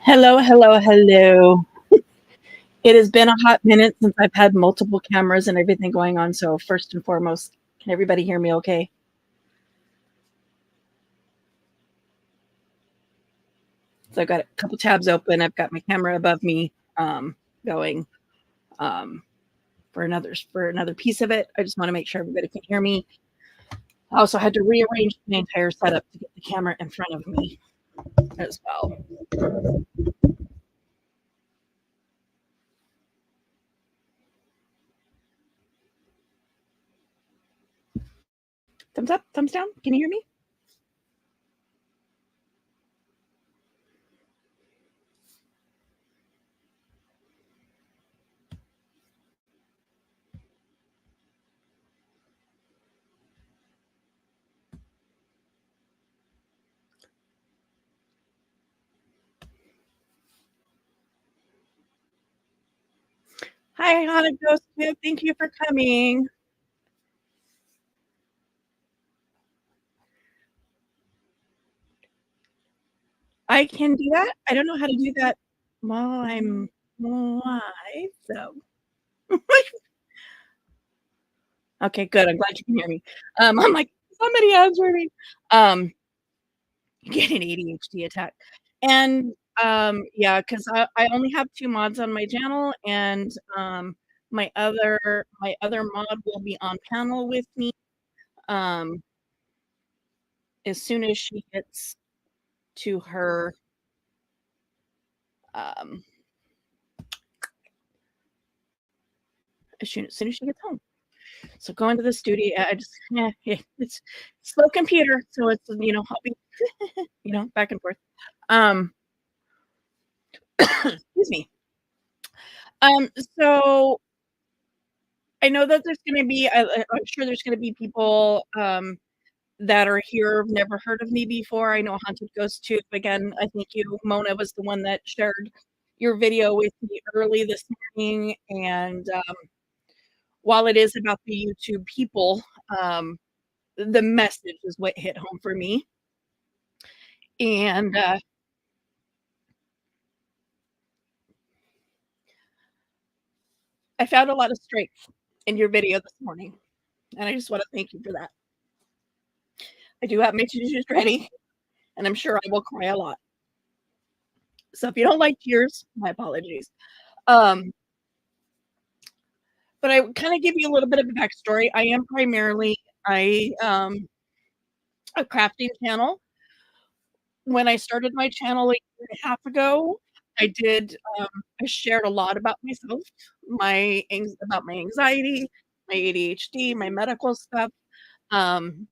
Hello, hello, hello. It has been a hot minute since I've had multiple cameras and everything going on. So, first and foremost, can everybody hear me okay? So, I've got a couple tabs open. I've got my camera above me going um, for another piece of it. I just want to make sure everybody can hear me. I also had to rearrange my entire setup to get the camera in front of me as well. Thumbs up, thumbs down. Can you hear me? Hi, Haunted Ghost Tube. Thank you for coming. I can do that. I don't know how to do that while I'm live, so okay, good. I'm glad you can hear me. I'm like, somebody answer me. Um, get an ADHD attack. And yeah, because I only have two mods on my channel, and my other mod will be on panel with me um as soon as she gets to her um as soon as she gets home. So going to the studio, I just it's slow computer, so it's I'll be back and forth. Um, excuse me. Um, so I know that there's going to be, I'm sure there's going to be people that are here, have never heard of me before. I know Haunted Ghost Tube. Again, I think you, Mona, was the one that shared your video with me early this morning. And while it is about the YouTube people, um, the message is what hit home for me. And I found a lot of strength in your video this morning. And I just want to thank you for that. I do have my tissues ready, and I'm sure I will cry a lot. So if you don't like tears, my apologies. Um, but I kind of give you a little bit of a backstory. I am primarily a crafting channel. When I started my channel a year and a half ago, I did I shared a lot about myself, about my anxiety, my ADHD, my medical stuff. Um,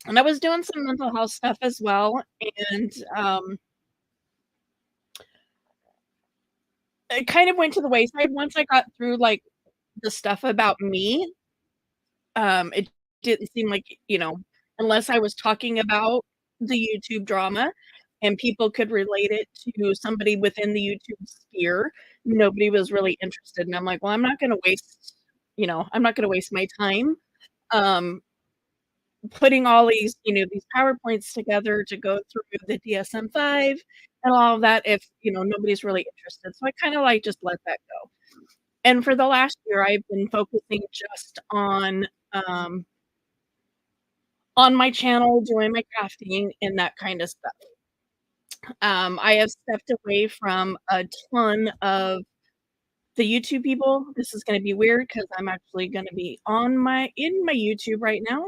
and I was doing some mental health stuff as well. And it kind of went to the wayside once I got through like the stuff about me. It didn't seem like, unless I was talking about the YouTube drama and people could relate it to somebody within the YouTube sphere, nobody was really interested. And I'm like, well, I'm not going to waste my time um, putting all these PowerPoints together to go through the DSM-5 and all of that if, nobody's really interested. So I kind of like just let that go. And for the last year, I've been focusing just on my channel, doing my crafting and that kind of stuff. I have stepped away from a ton of the YouTube people. This is going to be weird because I'm actually going to be in my YouTube right now.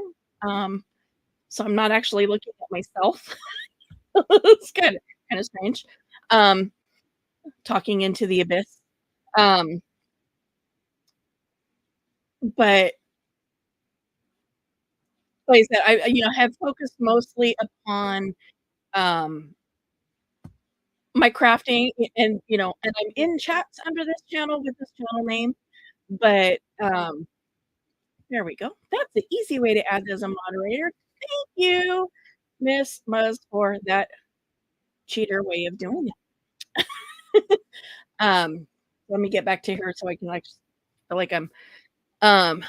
So I'm not actually looking at myself. It's kind of strange. Um, talking into the abyss. Um, but like I said, I have focused mostly upon um my crafting and I'm in chats under this channel with this channel name, but there we go. That's the easy way to add as a moderator. Thank you, Miss Muzz, for that cheater way of doing it. Let me get back to her so I can like feel like I'm um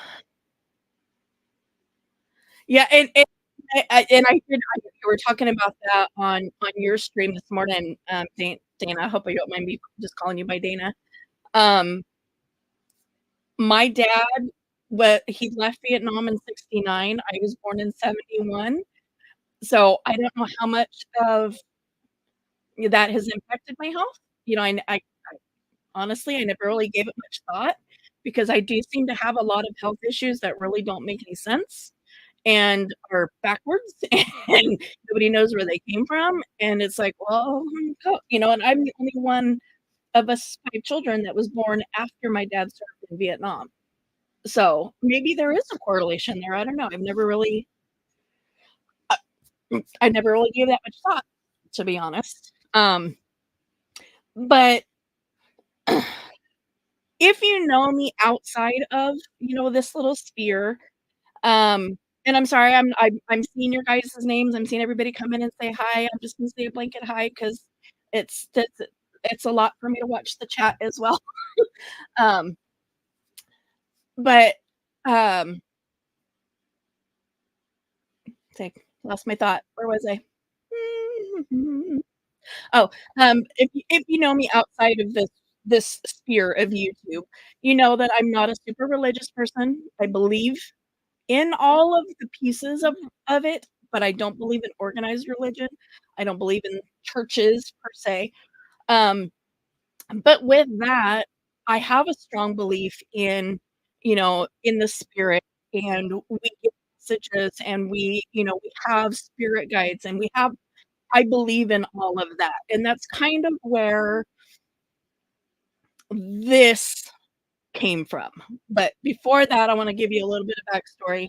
yeah, and I did were talking about that on your stream this morning, Dana, I hope you don't mind me just calling you by Dana. Um, my dad, he left Vietnam in '69, I was born in '71, so I don't know how much of that has impacted my health. I honestly, I never really gave it much thought because I do seem to have a lot of health issues that really don't make any sense and are backwards, and nobody knows where they came from, and it's like, well, and I'm the only one of us 5 children that was born after my dad served in Vietnam. So, maybe there is a correlation there, I don't know, uh, I never really gave that much thought, to be honest. But if you know me outside of, this little sphere, and I'm sorry, I'm seeing your guys' names, I'm seeing everybody come in and say hi, I'm just gonna say a blanket hi because it's that's it's a lot for me to watch the chat as well. Um, but, um, lost my thought. Where was I? Oh, if you know me outside of this sphere of YouTube, you know that I'm not a super religious person. I believe in all of the pieces of it, but I don't believe in organized religion. I don't believe in churches per se. Um, but with that, I have a strong belief in the spirit, and we get messages, and we have spirit guides, and I believe in all of that, and that's kind of where this came from. But before that, I wanna give you a little bit of backstory,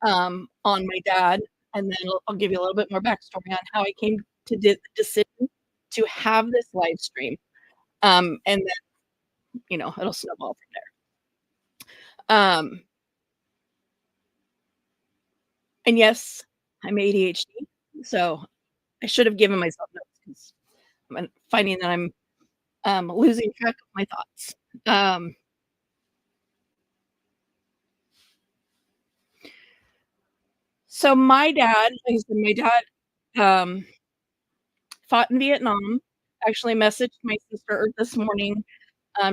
on my dad, and then I'll give you a little bit more backstory on how I came to the decision to have this live stream, and then, it'll snowball from there. And yes, I'm ADHD, so I should have given myself notes 'cause I'm finding that I'm, losing track of my thoughts. Um, so my dad, um fought in Vietnam. Actually messaged my sister this morning,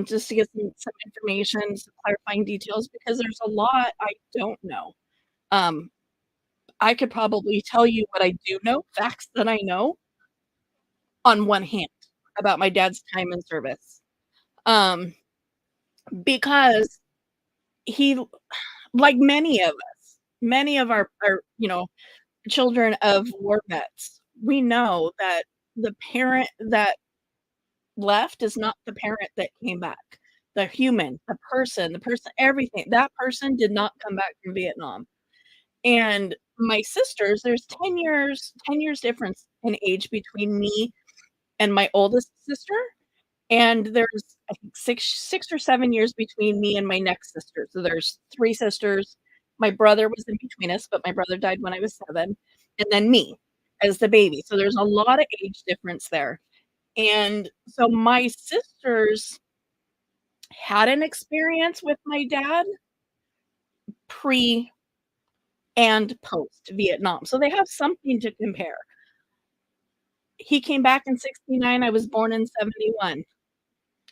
just to get some information, some clarifying details because there's a lot I don't know. Um, I could probably tell you what I do know, facts that I know on one hand about my dad's time in service. Um, because he like many of our children of war vets, we know that the parent that left is not the parent that came back. The human, the person, everything. That person did not come back from Vietnam. And my sisters, there's 10 years difference in age between me and my oldest sister. And there's, I think, 6 or 7 years between me and my next sister. So there's 3 sisters. My brother was in between us, but my brother died when I was 7, and then me as the baby. So there's a lot of age difference there. And so my sisters had an experience with my dad pre and post Vietnam. So they have something to compare. He came back in '69, I was born in '71.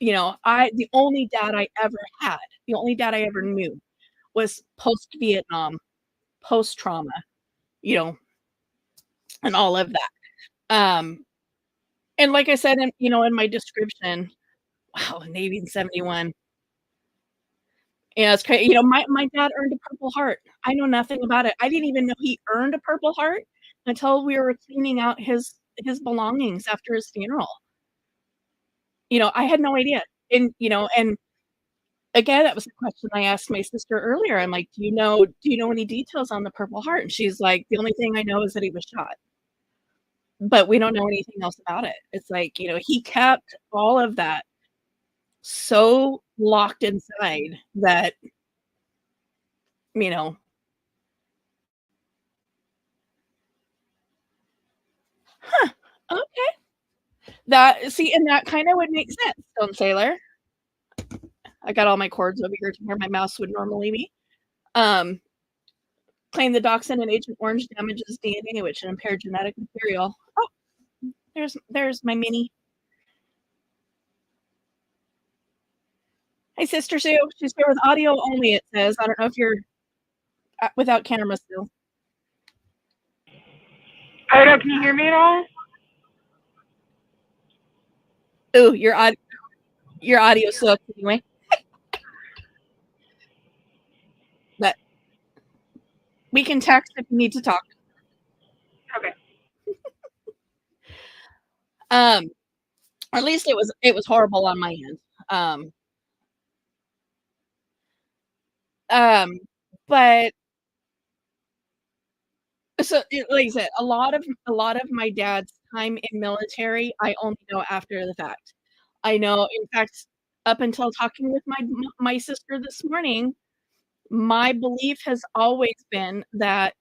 The only dad I ever had, the only dad I ever knew was post Vietnam, post trauma, you know, and all of that. Um, and like I said in my description, wow, Navy in '71. Yeah, it's crazy. My dad earned a Purple Heart. I know nothing about it. I didn't even know he earned a Purple Heart until we were cleaning out his belongings after his funeral. I had no idea. And again, that was a question I asked my sister earlier. I'm like, "Do you know any details on the Purple Heart?" And she's like, "The only thing I know is that he was shot, but we don't know anything else about it." It's like, he kept all of that so locked inside that, you know, "Huh, okay." And that kinda would make sense, Stone Sailor. I got all my cords over here to where my mouse would normally be. Um, Claim the dioxin in Agent Orange damages DNA, which can impair genetic material. Oh, there's my mini. Hey, Sister Sue. She's here with audio only, it says. I don't know if you're without camera still. I don't know. Can you hear me at all? Ooh, your audio sucks anyway. But we can text if you need to talk. Okay. Or at least it was horrible on my end. But so like I said, a lot of my dad's time in military, I only know after the fact. I know, in fact, up until talking with my sister this morning, my belief has always been that,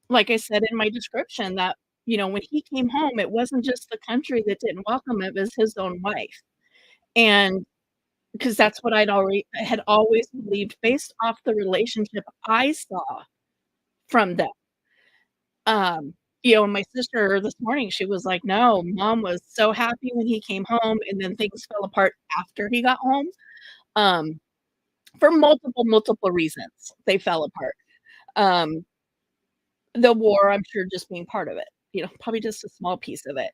like I said in my description, that when he came home, it wasn't just the country that didn't welcome him; it was his own wife, and because that's what had always believed based off the relationship I saw from them. My sister this morning, she was like, "No, mom was so happy when he came home, and then things fell apart after he got home." Um, for multiple reasons, they fell apart. Um, the war, I'm sure, just being part of it, probably just a small piece of it.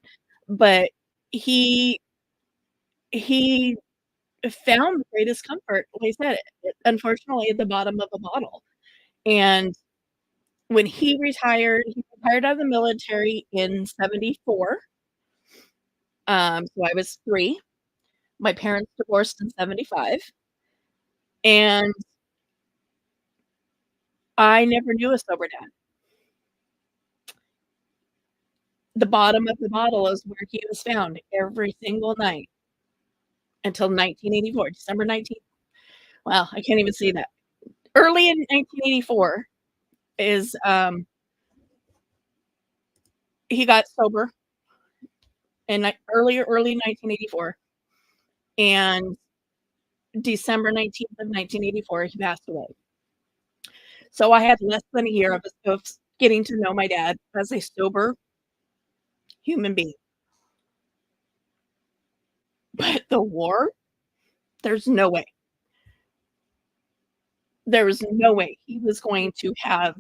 But he he found the greatest comfort, like I said, unfortunately, at the bottom of a bottle. And when he retired out of the military in 74. So I was 3. My parents divorced in 75, and I never knew a sober dad. The bottom of the bottle is where he was found every single night until 1984, December 19th. Wow, I can't even see that. Early in 1984 is, he got sober in early 1984, and December 19th of 1984, he passed away. So I had less than a year of getting to know my dad as a sober human being. But the war, there's no way. There was no way he was going to have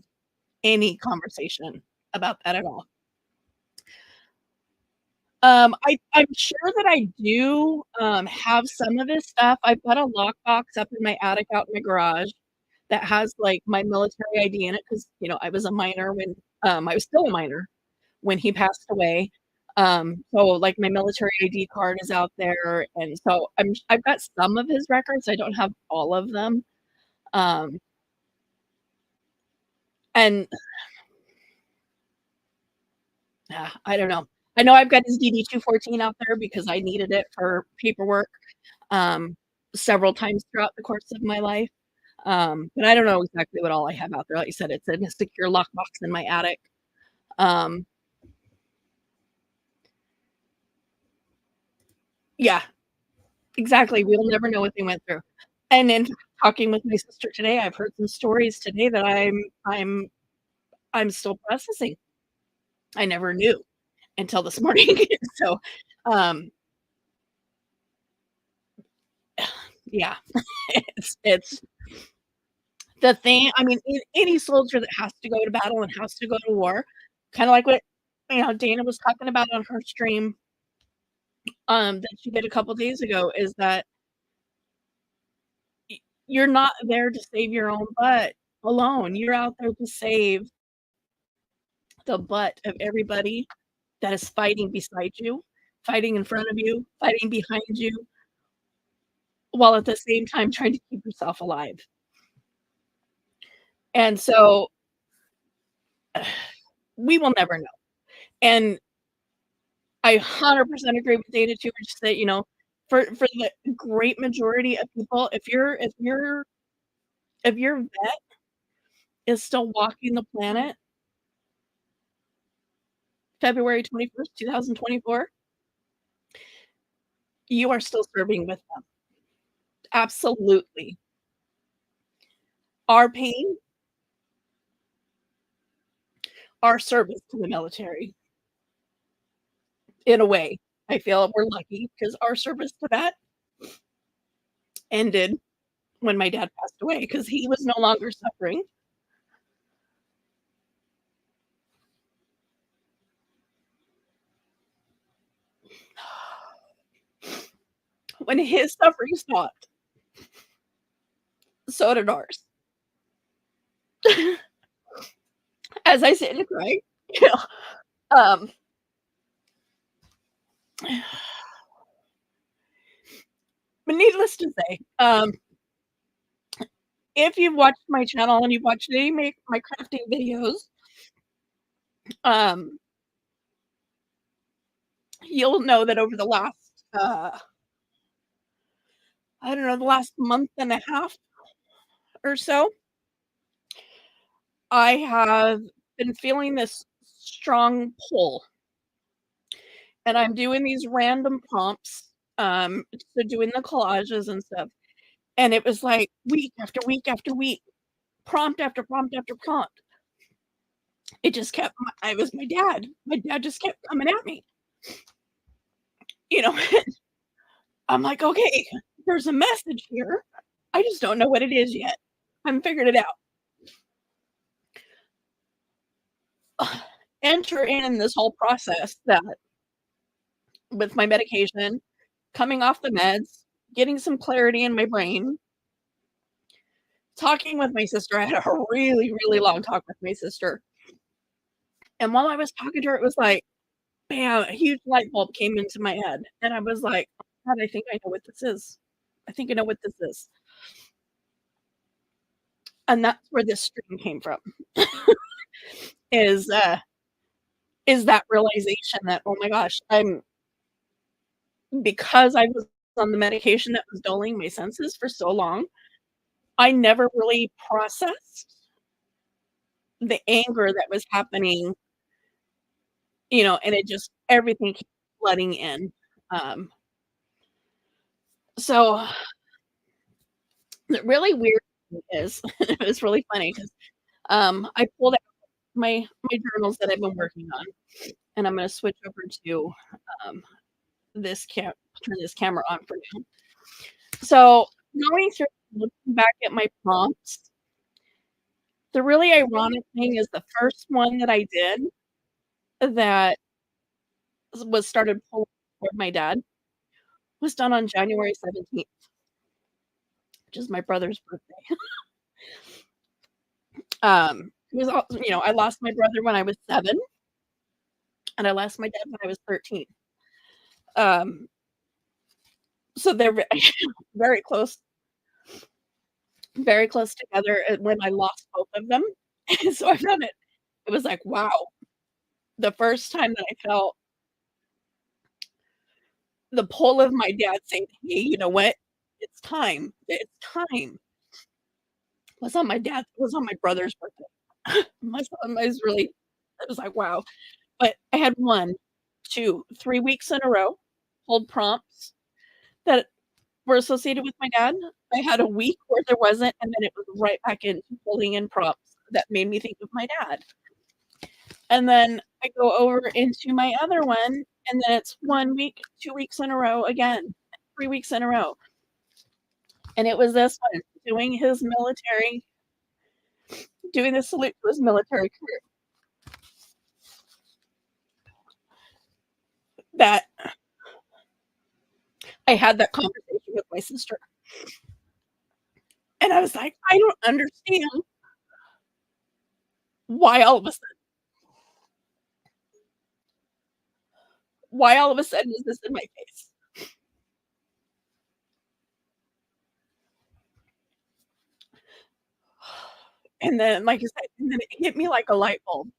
any conversation about that at all. I'm sure that I do, have some of his stuff. I've got a lockbox up in my attic out in my garage that has, like, my military ID in it 'cause, I was a minor when I was still a minor when he passed away. So, like, my military ID card is out there, and so I've got some of his records, I don't have all of them. Um, and I don't know. I know I've got his DD-214 out there because I needed it for paperwork, um, several times throughout the course of my life. But I don't know exactly what all I have out there. Like you said, it's in a secure lockbox in my attic. Um, yeah, exactly. We'll never know what they went through. And then talking with my sister today, I've heard some stories today that I'm still processing. I never knew until this morning. So, um, yeah, it's the thing. I mean, any soldier that has to go to battle and has to go to war, kind of like what Dana was talking about on her stream, that she did a couple days ago, is that you're not there to save your own butt alone. You're out there to save the butt of everybody that is fighting beside you, fighting in front of you, fighting behind you, while at the same time trying to keep yourself alive. And so we will never know. And I 100% agree with Dana too, which that, for the great majority of people, if your vet is still walking the planet February 21st, 2024, you are still serving with them. Absolutely. Our pain our service to the military. In a way, I feel we're lucky because our service to that ended when my dad passed away because he was no longer suffering. When his suffering stopped, so did ours. As I sit and cry, you know, um, but needless to say, if you've watched my channel and you've watched any of my crafting videos, um, you'll know that over the last, I don't know, the last month and a half or so, I have been feeling this strong pull, and I'm doing these random prompts, so doing the collages and stuff, and it was like week after week after week, prompt after prompt after prompt. It just kept it was my dad. My dad just kept coming at me, you know? I'm like, "Okay, there's a message here. I just don't know what it is yet. I haven't figured it out." Enter in this whole process that with my medication, coming off the meds, getting some clarity in my brain, talking with my sister. I had a really, really long talk with my sister. And while I was talking to her, it was like, bam, a huge light bulb came into my head. And I was like, "Oh God, I think I know what this is. I think I know what this is." And that's where this stream came from. Is is that realization that, oh my gosh, I'm because I was on the medication that was dulling my senses for so long, I never really processed the anger that was happening, and it just everything kept flooding in. Um, so the really weird thing is, it was really funny because I pulled out my journals that I've been working on, and I'm gonna switch over to um, turn this camera on for now. So going through looking back at my prompts, the really ironic thing is the first one that I did that was started pulling toward my dad was done on January 17th, which is my brother's birthday. It was I lost my brother when I was 7, and I lost my dad when I was 13. Um, so they're very close, very close together when I lost both of them. And so I found it was like, wow, the first time that I felt the pull of my dad saying, "Hey, you know what? It's time. It's time." Was on my brother's birthday. My son was really it was like, wow. But I had 1, 2, 3 weeks in a row, hold prompts that were associated with my dad. I had a week where there wasn't, and then it was right back into pulling in prompts that made me think of my dad. And then I go over into my other one, and then it's 1 week, 2 weeks in a row again, 3 weeks in a row. And it was this one, doing the salute to his military career that I had that conversation with my sister. And I was like, "I don't understand why all of a sudden why all of a sudden is this in my face?" And then, like I said, and then it hit me like a light bulb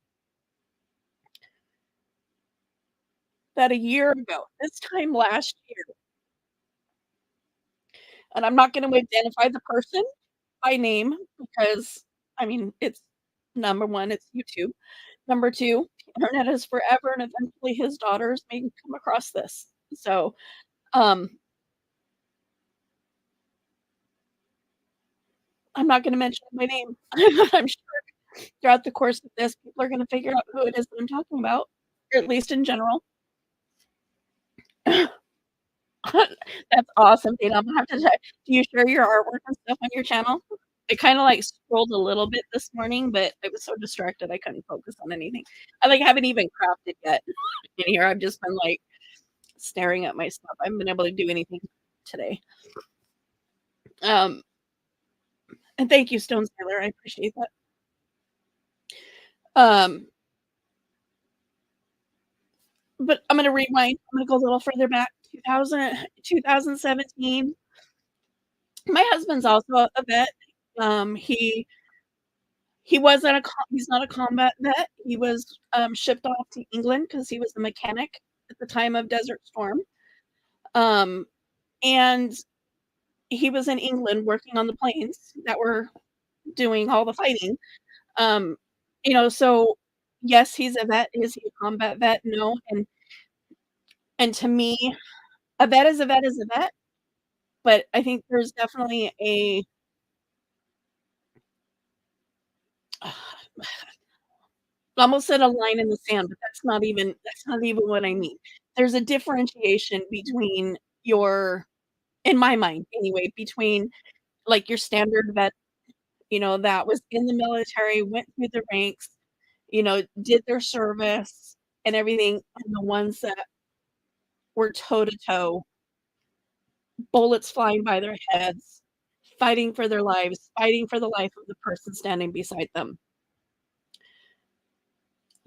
that a year ago, this time last year, and I'm not gonna identify the person by name because, I mean, it's number 1, it's YouTube. Number 2, the internet is forever, and eventually his daughters may come across this. So, um, I'm not gonna mention my name, I'm sure. throughout the course of this, people are gonna figure out who it is that I'm talking about, or at least in general. That's awesome, Dana. I'm gonna have to check. Do you share your artwork and stuff on your channel? I kinda, like, scrolled a little bit this morning, but I was so distracted I couldn't focus on anything. I, like, haven't even crafted yet in here. I've just been, like, staring at my stuff. I haven't been able to do anything today. Um, and thank you, Stone Sailor. I appreciate that. Um, but I'm gonna rewind. I'm gonna go a little further back. 2017. My husband's also a vet. He wasn't a he's not a combat vet. He was shipped off to England because he was the mechanic at the time of Desert Storm. Um, and he was in England working on the planes that were doing all the fighting. Um, so yes, he's a vet. Is he a combat vet? No. And to me, a vet is a vet is a vet. But I think there's definitely a I almost said a line in the sand, but that's not even what I mean. There's a differentiation between your in my mind anyway, between, like, your standard vet, that was in the military, went through the ranks, did their service and everything, and the ones that were toe to toe, bullets flying by their heads, fighting for their lives, fighting for the life of the person standing beside them.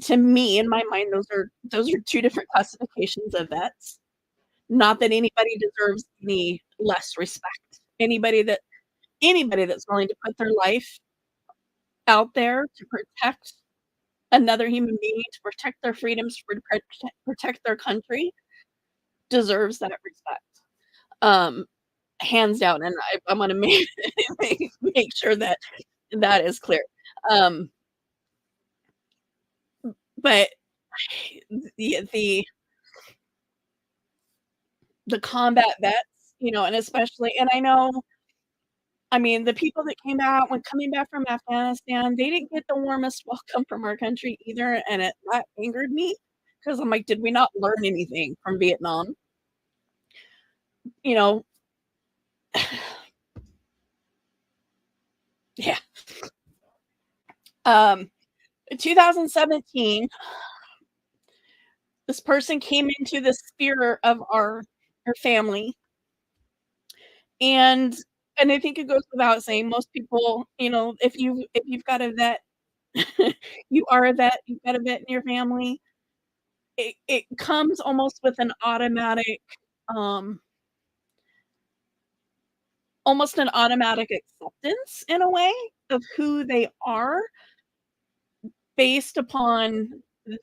To me, in my mind, those are 2 different classifications of vets. Not that anybody deserves any less respect. Anybody that's willing to put their life out there to protect another human being, to protect their freedoms, to protect their country, deserves that respect. Um, Hands down, and I wanna make sure that that is clear. Um, but the the combat vets, and especially and I know I mean, the people that came out when coming back from Afghanistan, they didn't get the warmest welcome from our country either, and that angered me because 'cause I'm like, "Did we not learn anything from Vietnam?" You know? Yeah. Um, 2017, this person came into the sphere of our family, and and I think it goes without saying, most people, if you've got a vet, you are a vet, you've got a vet in your family, it comes almost with an automatic, um almost an automatic acceptance in a way of who they are based upon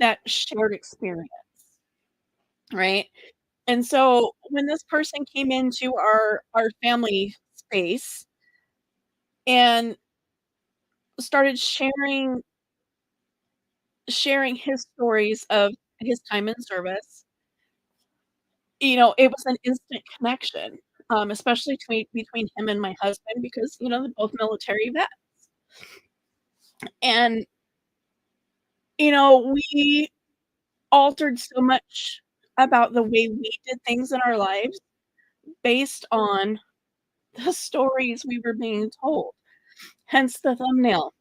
that shared experience, right? And so when this person came into our family space and started sharing his stories of his time in service, it was an instant connection, especially between him and my husband because, they're both military vets. And, we altered so much about the way we did things in our lives based on the stories we were being told, hence the thumbnail.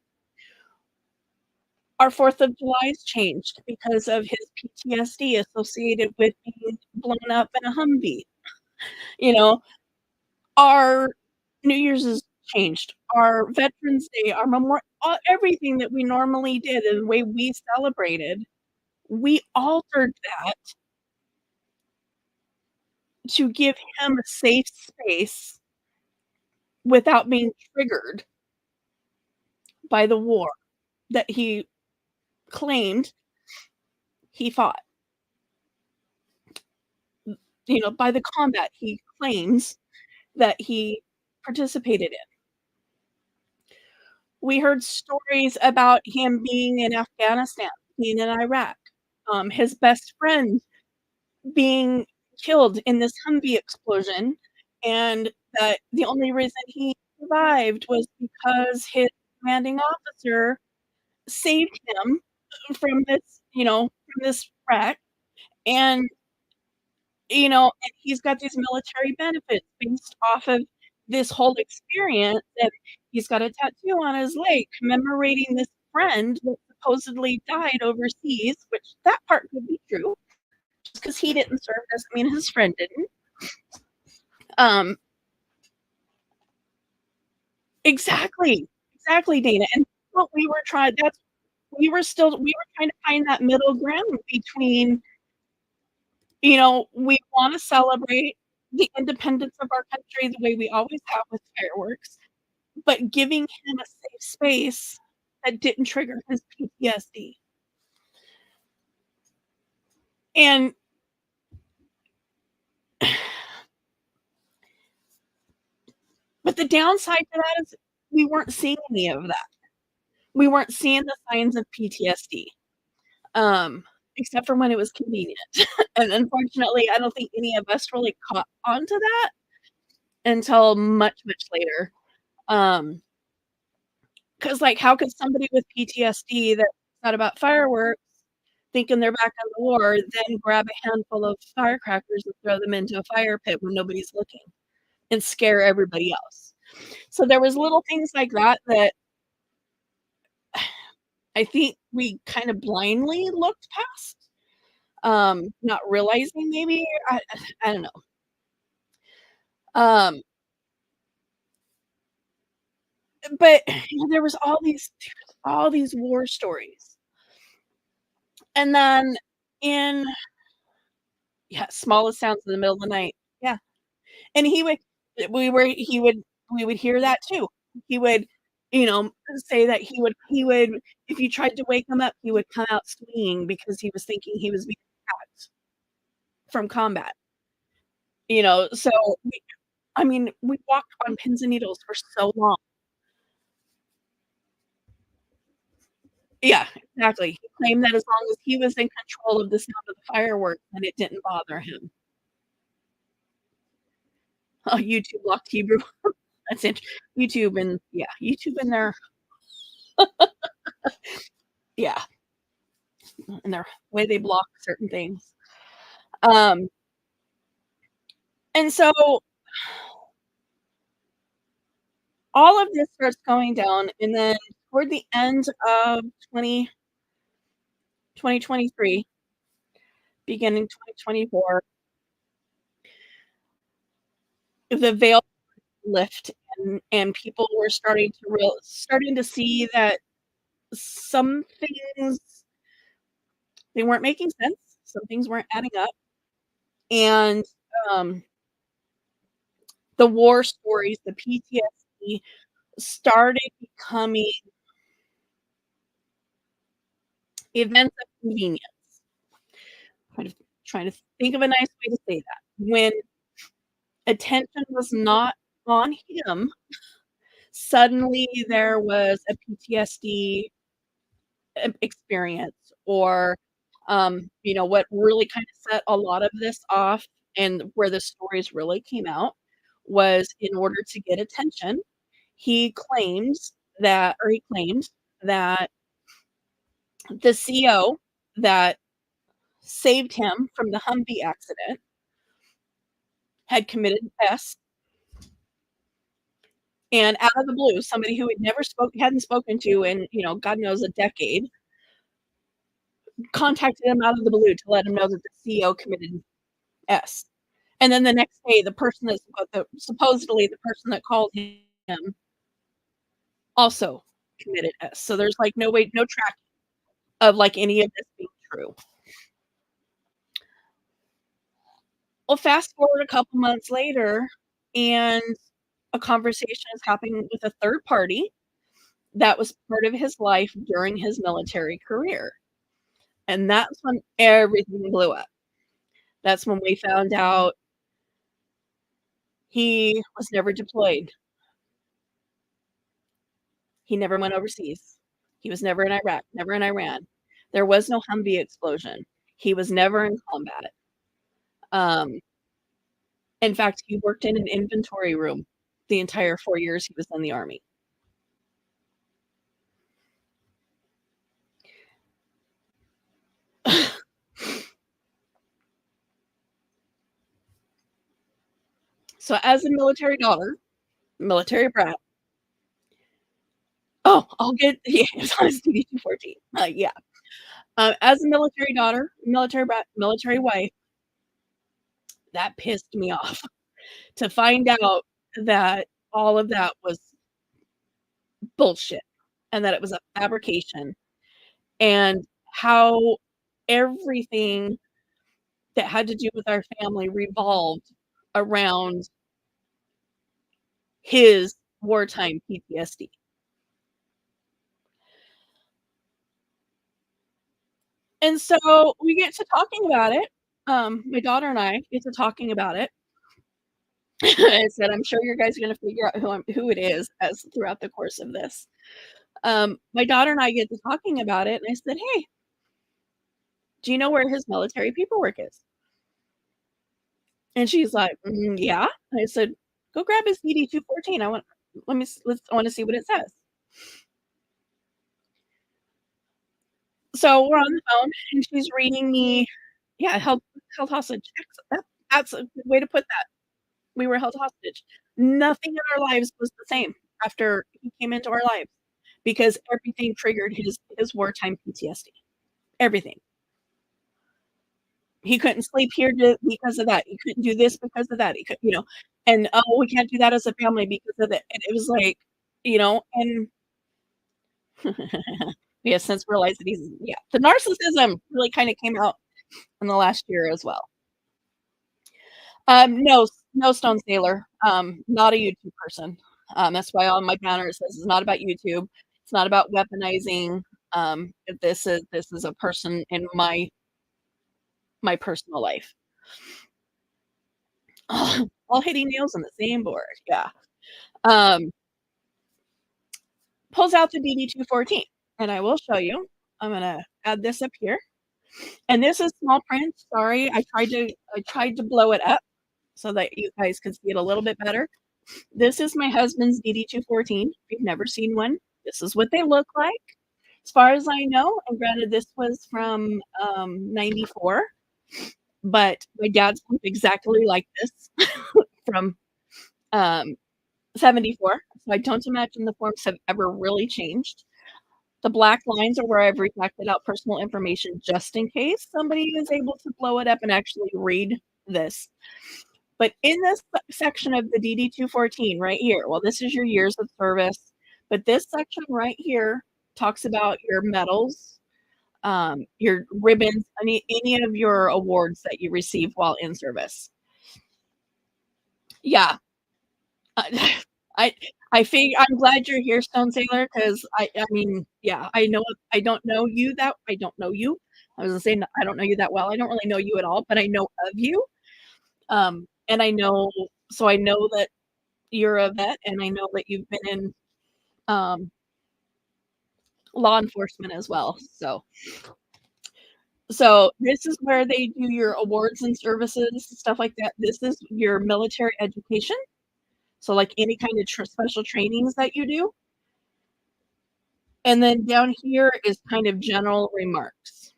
Our 4th of July's changed because of his PTSD associated with being blown up in a Humvee, you know? Our New Year's is changed, our Veterans Day, our everything that we normally did and the way we celebrated, we altered that to give him a safe space without being triggered by the war that he claimed he fought, by the combat he claims that he participated in. We heard stories about him being in Afghanistan, being in Iraq, his best friend being killed in this Humvee explosion, and that the only reason he survived was because his commanding officer saved him from this, from this wreck, and, and he's got these military benefits based off of this whole experience, and he's got a tattoo on his leg commemorating this friend that supposedly died overseas, which that part could be true. Just because he didn't serve doesn't mean his friend didn't. Um, exactly, Dana, and what we were trying that's we were trying to find that middle ground between, we wanna celebrate the independence of our country the way we always have with fireworks, but giving him a safe space that didn't trigger his PTSD. And but the downside to that is we weren't seeing any of that. We weren't seeing the signs of PTSD, um, except for when it was convenient. And unfortunately, I don't think any of us really caught on to that until much, much later. Um, 'Cause, like, how could somebody with PTSD that's not about fireworks, thinking they're back in the war, then grab a handful of firecrackers and throw them into a fire pit when nobody's looking and scare everybody else? So there was little things like that that I think we kind of blindly looked past, not realizing maybe, I don't know. Um, but, there was all these war stories. And then in yeah, smallest sounds in the middle of the night. Yeah. And we would hear that too. He would, say that he would if you tried to wake him up, he would come out swinging because he was thinking he was being attacked from combat, so we I mean, we walked on pins and needles for so long. Yeah, exactly. He claimed that as long as he was in control of the sound of the fireworks, then it didn't bother him. Oh, YouTube locked Hebrew. That's it. YouTube and their yeah, and their way they block certain things. Um, and so all of this starts going down, and then toward the end of 2023, beginning 2024, the veil lift, and people were starting to see that some things they weren't making sense, some things weren't adding up, and, um, the war stories, the PTSD started becoming events of convenience. Trying to trying to think of a nice way to say that. When attention was not on him, suddenly there was a PTSD experience or, what really kind of set a lot of this off and where the stories really came out was in order to get attention, he claimed that the CO that saved him from the Humvee accident had committed S, and out of the blue, somebody who hadn't spoken to in, God knows a decade, contacted him out of the blue to let him know that the CO committed S. And then the next day, supposedly the person that called him also committed S. So there's, like, no track of, like, any of this being true. Well, fast forward a couple months later, and a conversation is happening with a third party that was part of his life during his military career, and that's when everything blew up. That's when we found out he was never deployed. He never went overseas. He was never in Iraq, never in Iran. There was no Humvee explosion. He was never in combat. Um, in fact, he worked in an inventory room the entire 4 years he was in the Army. So as a military daughter, military brat. Oh, I'll get yeah, it's on his DD 214. Yeah. As a military daughter, military brat, military wife, that pissed me off to find out that all of that was bullshit and that it was a fabrication and how everything that had to do with our family revolved around his wartime PTSD. And so we get to talking about it. My daughter and I get to talking about it. I said, "I'm sure you guys are gonna figure out who it is as throughout the course of this." My daughter and I get to talking about it, and I said, "Hey, do you know where his military paperwork is?" And she's like, yeah." And I said, "Go grab his DD 214. I wanna see what it says." So we're on the phone, and she's reading me yeah, held hostage. That's a good way to put that. We were held hostage. Nothing in our lives was the same after he came into our lives because everything triggered his wartime PTSD. Everything. He couldn't sleep here because of that. He couldn't do this because of that. He could, and oh, we can't do that as a family because of it. And it was like, and we have since realized that the narcissism really kind of came out in the last year as well. No, no Stone Sailor. Not a YouTube person. That's why on my banner it says it's not about YouTube. It's not about weaponizing. This is a person in my personal life. All hitting nails on the same board. Yeah. Um, pulls out the DD 214, and I will show you. I'm gonna add this up here, and this is small print. Sorry, I tried to blow it up so that you guys could see it a little bit better. This is my husband's DD 214. If you've never seen one, this is what they look like, as far as I know. And granted, this was from '94, but my dad's looked exactly like this from '74. So I don't imagine the forms have ever really changed. The black lines are where I've redacted out personal information just in case somebody is able to blow it up and actually read this. But in this section of the DD 214 right here, well, this is your years of service, but this section right here talks about your medals, your ribbons, any of your awards that you received while in service. Yeah, I I think I'm glad you're here, Stone Sailor, because I mean, yeah, I don't know you that I don't know you. I was gonna say I don't know you that well. I don't really know you at all, but I know of you. And I know that you're a vet, and I know that you've been in um, law enforcement as well. So this is where they do your awards and services, stuff like that. This is your military education. So like any kind of special trainings that you do. And then down here is kind of general remarks.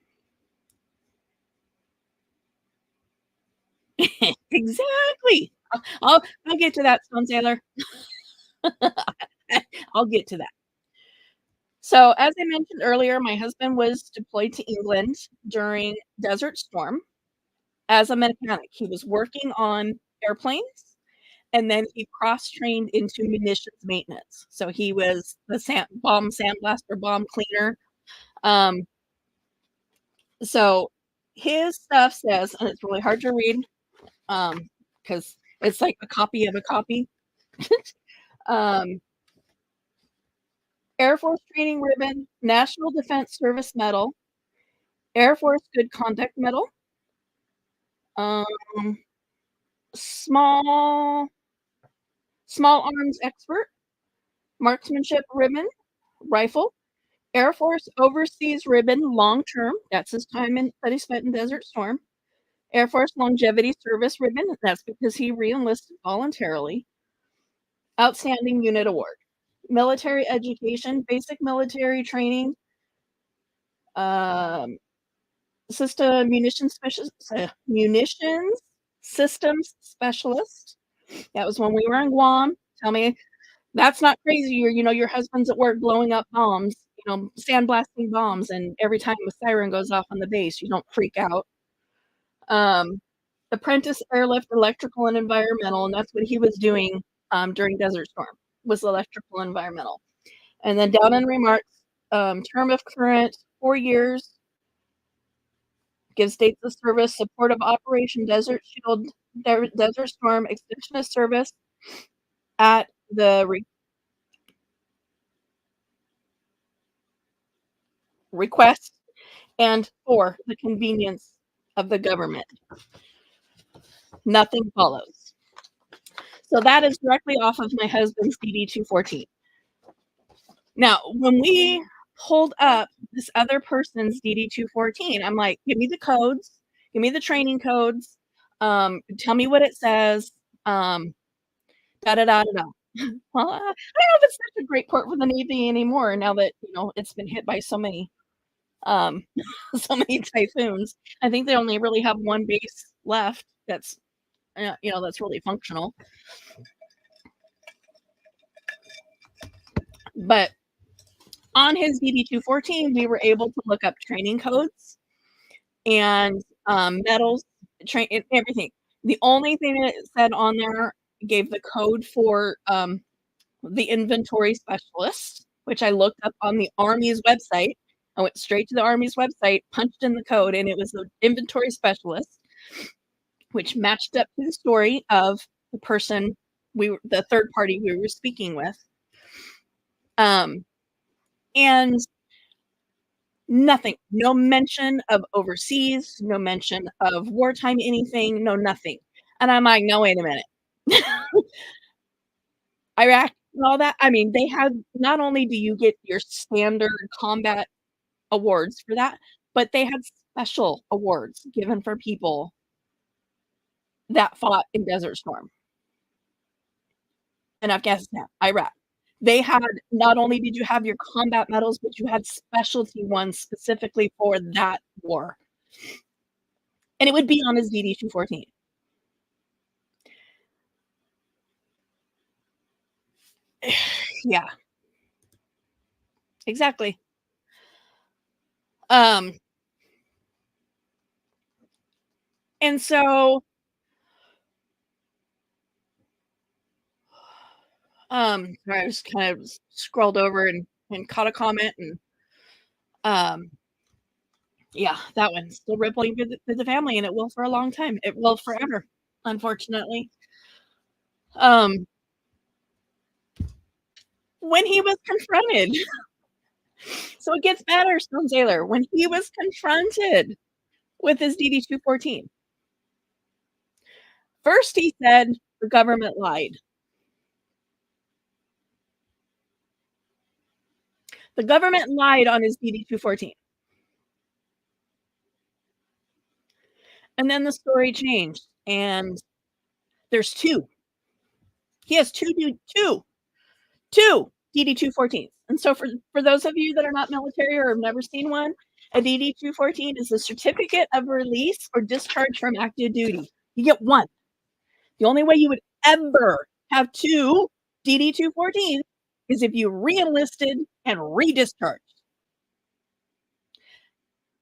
Exactly. I'll get to that, Stone Sailor. I'll get to that. So, as I mentioned earlier, my husband was deployed to England during Desert Storm as a mechanic. He was working on airplanes, and then he cross-trained into munitions maintenance. So he was the bomb sandblaster, bomb cleaner. Um, so his stuff says, and it's really hard to read, because it's like a copy of a copy. um, Air Force Training Ribbon, National Defense Service Medal, Air Force Good Conduct Medal, um, small small arms expert, marksmanship ribbon, rifle, Air Force Overseas Ribbon long term. That's his time that he spent in Desert Storm. Air Force Longevity Service Ribbon. That's because he reenlisted voluntarily. Outstanding Unit Award. Military education, basic military training, um, system munitions systems specialist, That was when we were in Guam. Tell me that's not crazy. Your husband's at work blowing up bombs, sandblasting bombs, and every time a siren goes off on the base, you don't freak out. Um, Apprentice airlift, electrical and environmental, and that's what he was doing during Desert Storm, was electrical and environmental. And then down in remarks, term of current 4 years, gives dates of service, support of Operation Desert Shield, Desert Storm, extension of service at the request, and for the convenience of the government. Nothing follows. So that is directly off of my husband's DD 214. Now, when we pulled up this other person's DD 214, I'm like, give me the codes, give me the training codes, tell me what it says, da da da da da. Well, I don't know if it's such a great port for the Navy anymore now that it's been hit by so many um so many typhoons. I think they only really have one base left that's really functional. But on his DD 214, we were able to look up training codes and medals, everything. The only thing that it said on there gave the code for the inventory specialist, which I looked up on the Army's website. I went straight to the Army's website, punched in the code, and it was the inventory specialist, which matched up to the story of the person the third party we were speaking with. And nothing, no mention of overseas, no mention of wartime anything, no nothing. And I'm like, no, wait a minute. Iraq and all that. I mean, they have, not only do you get your standard combat awards for that, but they had special awards given for people that fought in Desert Storm in Afghanistan, Iraq. They had, not only did you have your combat medals, but you had specialty ones specifically for that war. And it would be on his DD 214. Yeah. Exactly. And so I was kind of scrolled over and caught a comment, and yeah, that one's still rippling through the family, and it will for a long time. It will forever, unfortunately. When he was confronted, so it gets better, Stone Sailor. When he was confronted with his DD 214, first he said the government lied. The government lied on his DD 214. And then the story changed, and there's two. He has two DD 214s. And so for those of you that are not military or have never seen one, a DD 214 is a certificate of release or discharge from active duty. You get one. The only way you would ever have two DD 214s is if you re-enlisted and re-discharged.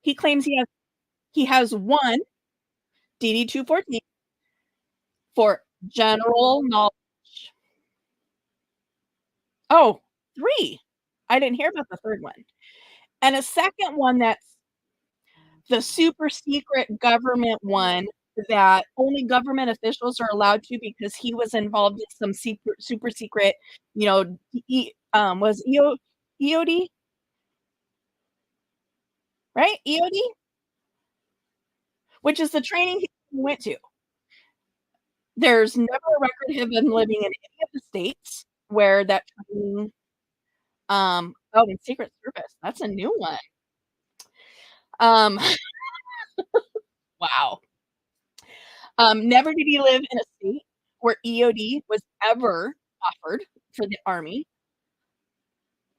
He claims he has one DD 214 for general knowledge. Oh, three. I didn't hear about the third one. And a second one that's the super secret government one that only government officials are allowed to, because he was involved in some super secret, was EOD, right? EOD, which is the training he went to. There's never a record of him living in any of the states where that training. And Secret Service, that's a new one. Wow. Never did he live in a state where EOD was ever offered for the Army,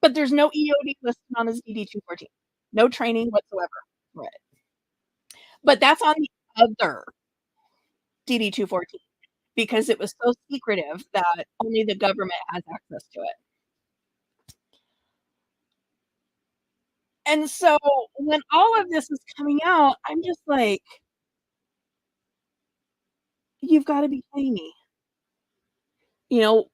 but there's no EOD listed on his DD 214. No training whatsoever for it. But that's on the other DD 214, because it was so secretive that only the government has access to it. And so when all of this is coming out, I'm just like, "You've gotta be kidding me." You know,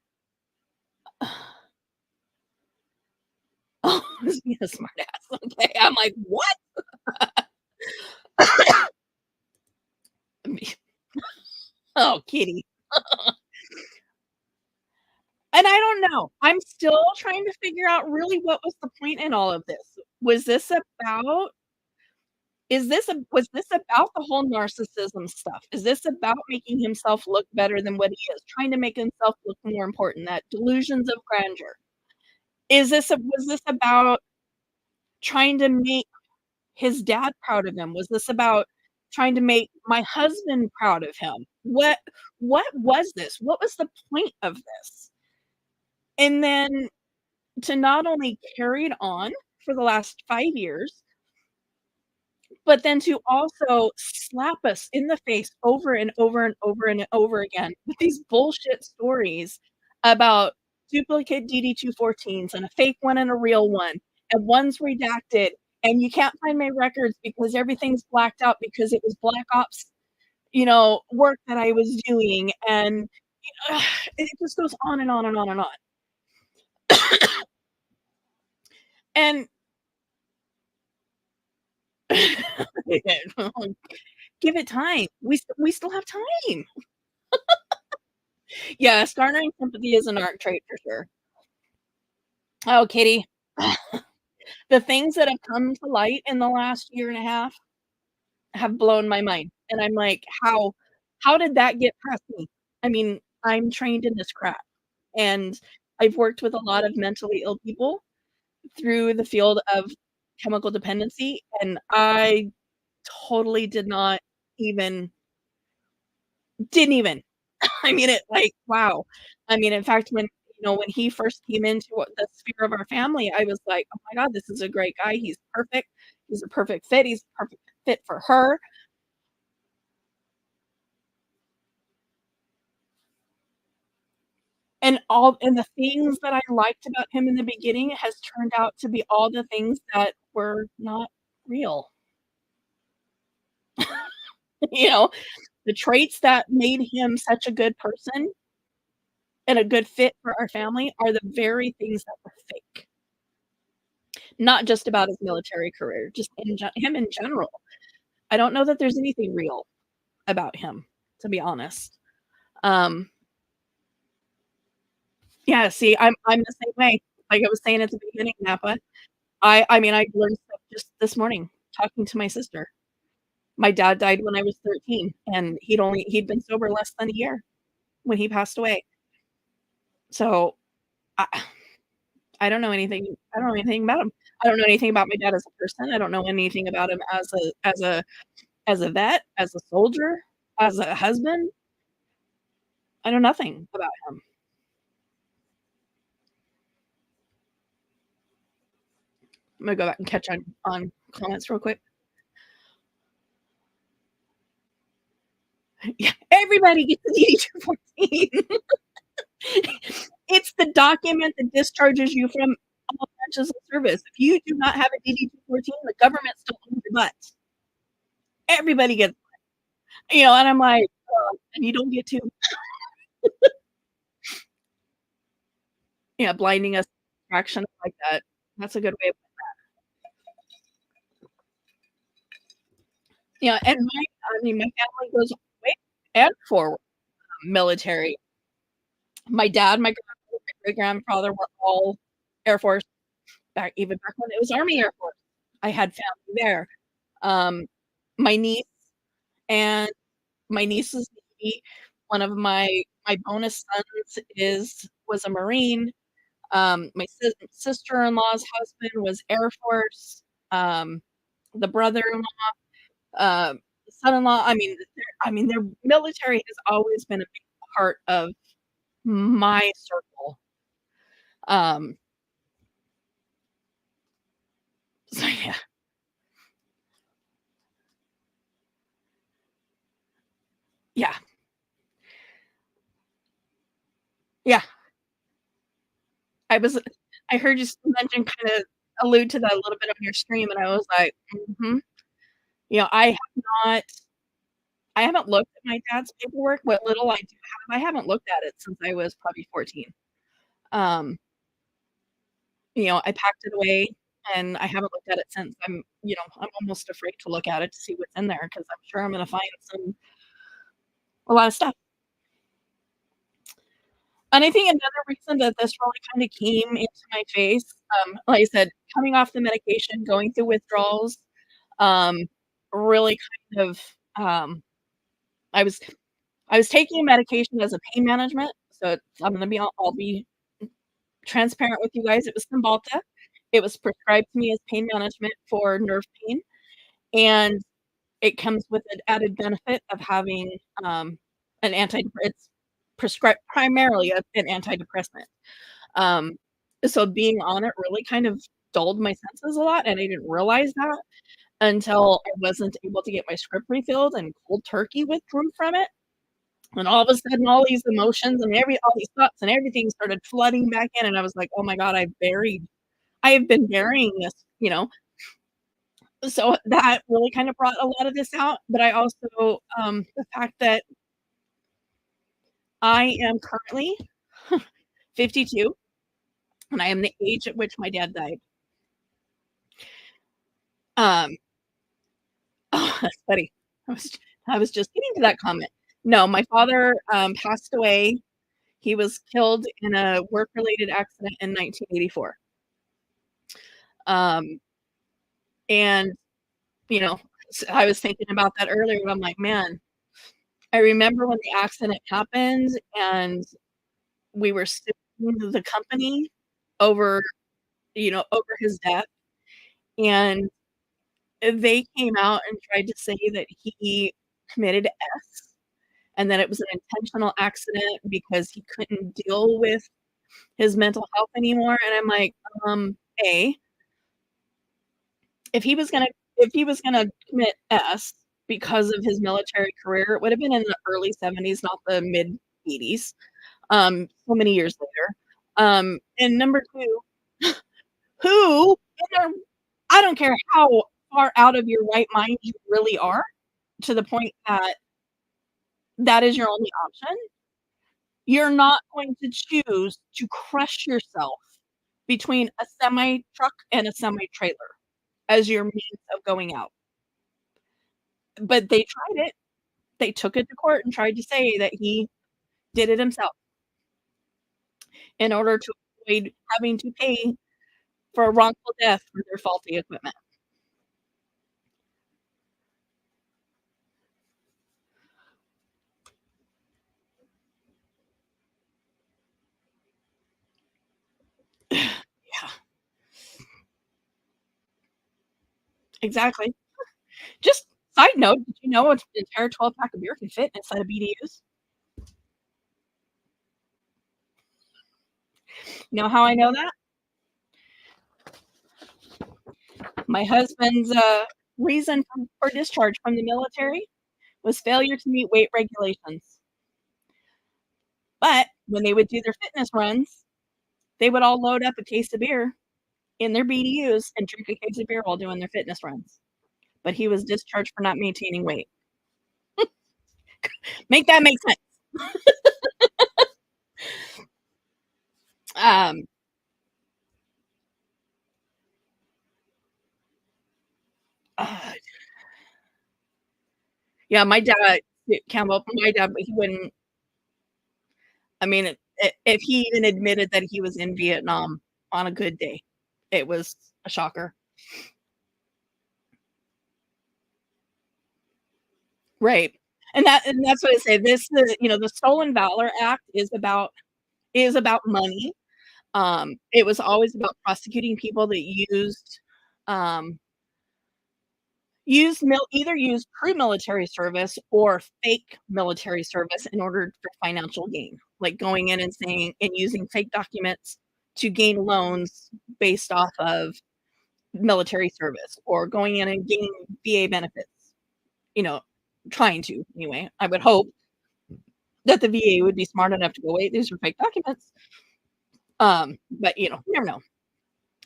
oh, just being a smart ass, okay? I'm like, "What?" Oh, kitty. And I don't know. I'm still trying to figure out really what was the point in all of this. Was this about was this about the whole narcissism stuff? Is this about making himself look better than what he is, trying to make himself look more important, that delusions of grandeur? Was this about trying to make his dad proud of him? Was this about trying to make my husband proud of him? What was this? What was the point of this? And then to not only carry it on for the last 5 years, but then to also slap us in the face over and over and over and over again with these bullshit stories about duplicate DD-214s and a fake one and a real one, and one's redacted, and you can't find my records because everything's blacked out because it was black ops, work that I was doing, and, it just goes on and on and on and on. And give it time. We still have time. Yes, garnering sympathy is an art trait for sure. Oh, kitty. The things that have come to light in the last year and a half have blown my mind, and I'm like, how did that get past me? I mean, I'm trained in this crap, and I've worked with a lot of mentally ill people through the field of chemical dependency, and I totally even didn't even I mean, it like, wow. I mean, in fact, when he first came into the sphere of our family, I was like, "Oh my god, this is a great guy. He's perfect. He's a perfect fit. He's a perfect fit for her." And the things that I liked about him in the beginning has turned out to be all the things that were not real. You know, the traits that made him such a good person and a good fit for our family are the very things that were fake. Not just about his military career, just him in general. I don't know that there's anything real about him, to be honest. Um, yeah, see, I'm the same way. Like I was saying at the beginning, Napa, I mean, I learned stuff just this morning talking to my sister. My dad died when I was 13, and he'd been sober less than a year when he passed away. So, I I don't know anything about him. I don't know anything about my dad as a person. I don't know anything about him as a vet, as a soldier, as a husband. I know nothing about him. I'm gonna go back and catch on comments real quick. Yeah, everybody gets an DD-214. It's the document that discharges you from all branches of service. If you do not have a DD-214, the government still owns your butt. Everybody gets and I'm like, and you don't get to, blinding us with distraction like that. That's a good way of and my family goes way and forward, military. My dad, my grandmother, my great-grandfather were all Air Force, even back when it was Army Air Force. I had family there. Um, my niece and my niece's baby, one of my bonus sons was a Marine. My sister-in-law's husband was Air Force. Um, the brother-in-law, the son-in-law, their military has always been a big part of my circle. Um, so yeah. Yeah. I was I heard you mention kinda allude to that a little bit on your stream, and I was like, "Mhm." You know, not I haven't looked at my dad's paperwork. What little I do have, I haven't looked at it since I was probably 14. Um, I packed it away, and I haven't looked at it since. I'm almost afraid to look at it to see what's in there because 'cause I'm sure I'm gonna find a lot of stuff. And I think another reason that this really kinda came into my face, like I said, coming off the medication, going through withdrawals, um, really kind of, I was I was taking medication as a pain management, so I'll be transparent with you guys. It was Cymbalta. It was prescribed to me as pain management for nerve pain, and it comes with an added benefit of having, an it's prescribed primarily an antidepressant. Um, so being on it really kind of dulled my senses a lot, and I didn't realize that until I wasn't able to get my script refilled and cold turkey withdrew from it. And all of a sudden, all these emotions and all these thoughts and everything started flooding back in, and I was like, "Oh my god, I have been burying this." So that really kind of brought a lot of this out, but I also, the fact that I am currently 52, and I am the age at which my dad died. Um, oh, that's funny. I was I was just getting to that comment. No, my father, passed away. He was killed in a work-related accident in 1984. Um, and, you know, I was thinking about that earlier, and I'm like, "Man, I remember when the accident happened, and we were suing the company over, over his death, and they came out and tried to say that he committed S, and that it was an intentional accident because he couldn't deal with his mental health anymore, and I'm like, A, if he was gonna if he was gonna commit S because of his military career, it would have been in the early '70s, not the mid '80s, so many years later. And number 2, who in their I don't care how far out of your right mind you really are, to the point that that is your only option, you're not going to choose to crush yourself between a semi truck and a semi trailer as your means of going out. But they tried it. They took it to court and tried to say that he did it himself in order to avoid having to pay for a wrongful death for their faulty equipment. Yeah, exactly. Just side note, did you know an entire 12-pack of beer can fit inside of BDUs? You know how I know that? My husband's, reason for discharge from the military was failure to meet weight regulations. But when they would do their fitness runs, they would all load up a case of beer in their BDUs and drink a case of beer while doing their fitness runs. But he was discharged for not maintaining weight. Make that make sense. Um, uh, yeah, my dad, Campbell, my dad, he wouldn't. I mean, if he even admitted that he was in Vietnam on a good day, it was a shocker. Right. And that's what I say. The Stolen Valor Act is about money. It was always about prosecuting people that um, either used true military service or fake military service in order for financial gain, like going in and saying and using fake documents to gain loans based off of military service or going in and gaining VA benefits, you know, trying to anyway. I would hope that the VA would be smart enough to go, "Wait, these are fake documents. But, you never know.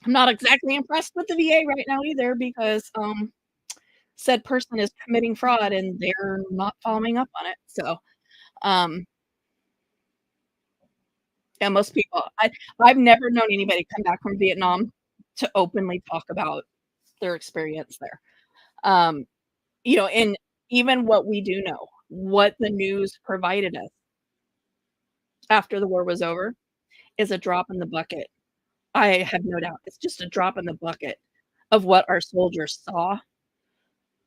I'm not exactly impressed with the VA right now either because, said person is committing fraud and they're not following up on it. So, um, yeah, most people I've never known anybody come back from Vietnam to openly talk about their experience there. Um, and even what we do know, what the news provided us after the war was over is a drop in the bucket. I have no doubt. It's just a drop in the bucket of what our soldiers saw,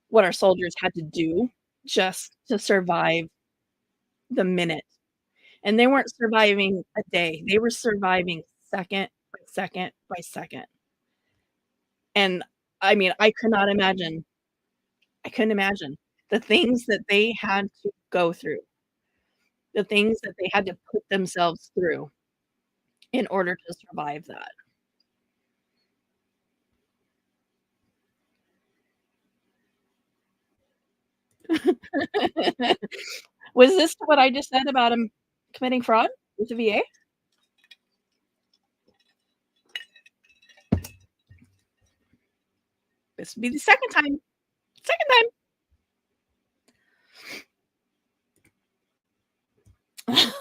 what our soldiers had to do just to survive the minute. And they weren't surviving a day, they were surviving second by second by second. And, I mean, I couldn't imagine the things that they had to go through, the things that they had to put themselves through in order to survive that. Was this what I just said about him committing fraud with the VA? This would be the second time. Second time.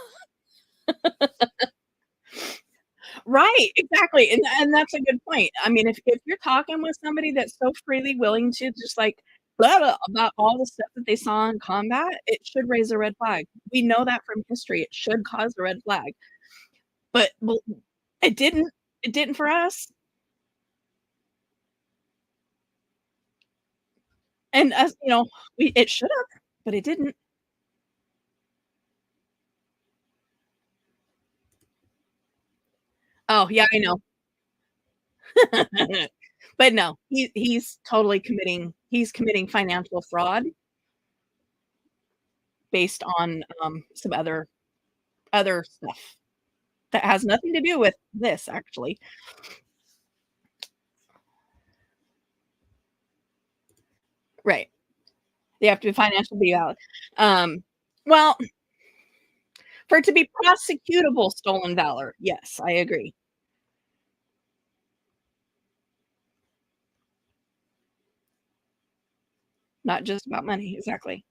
Right, exactly, and that's a good point. I mean, if you're talking with somebody that's so freely willing to just, like, blah, blah, about all the stuff that they saw in combat, it should raise a red flag. We know that from history, it should cause a red flag, but well, it didn't. It didn't for us, and as we it should have, but it didn't. Oh, yeah, I know. But no, he's committing financial fraud based on, some other stuff that has nothing to do with this, actually. Right. They have to be financially valid. Um, well, for it to be prosecutable stolen valor, yes, I agree. Not just about money, exactly.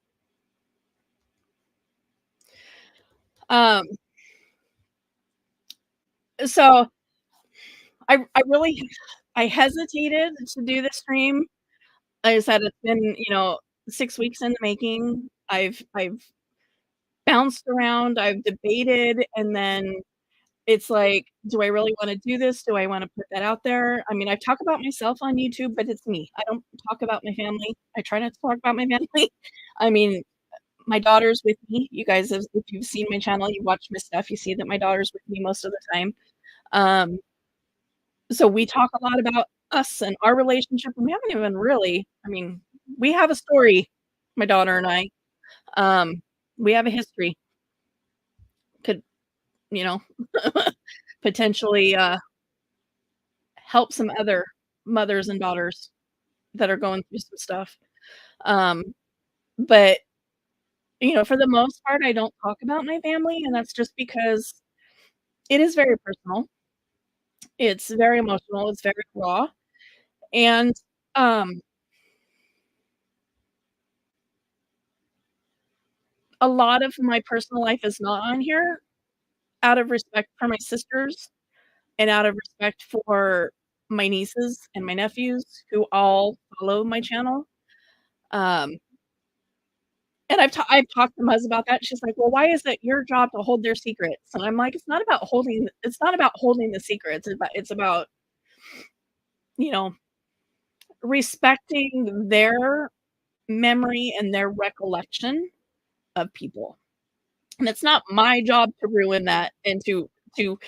Um, so I really I hesitated to do the stream. Like I said, it's been, 6 weeks in the making. I've bounced around, I've debated, and then it's like, do I really wanna do this? Do I wanna put that out there? I mean, I talk about myself on YouTube, but it's me. I don't talk about my family. I try not to talk about my family. I mean, my daughter's with me. You guys have if you've seen my channel, you watch my stuff, you see that my daughter's with me most of the time. Um, so we talk a lot about us and our relationship, and we haven't even really I mean, we have a story, my daughter and I. Um, we have a history. Could, you know, potentially, help some other mothers and daughters that are going through some stuff. Um, but, for the most part, I don't talk about my family, and that's just because it is very personal. It's very emotional, it's very raw, and, um, a lot of my personal life is not on here out of respect for my sisters and out of respect for my nieces and my nephews who all follow my channel. Um, and I've talked to Muz about that. She's like, "Well, why is it your job to hold their secrets?" And I'm like, it's not about holding the secrets. It's about, you know, respecting their memory and their recollection of people. And it's not my job to ruin that and to to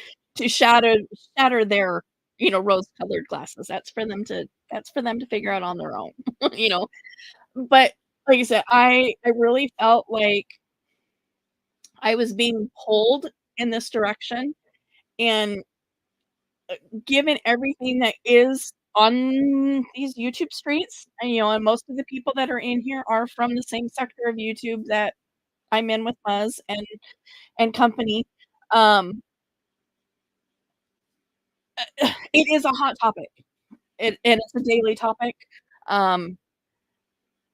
shatter their, rose-colored glasses. That's for them to figure out on their own, you know? But like I said, I really felt like I was being pulled in this direction, and given everything that is on these YouTube streets, and most of the people that are in here are from the same sector of YouTube that I'm in with Muzz and company, um, it is a hot topic. And it's a daily topic. Um,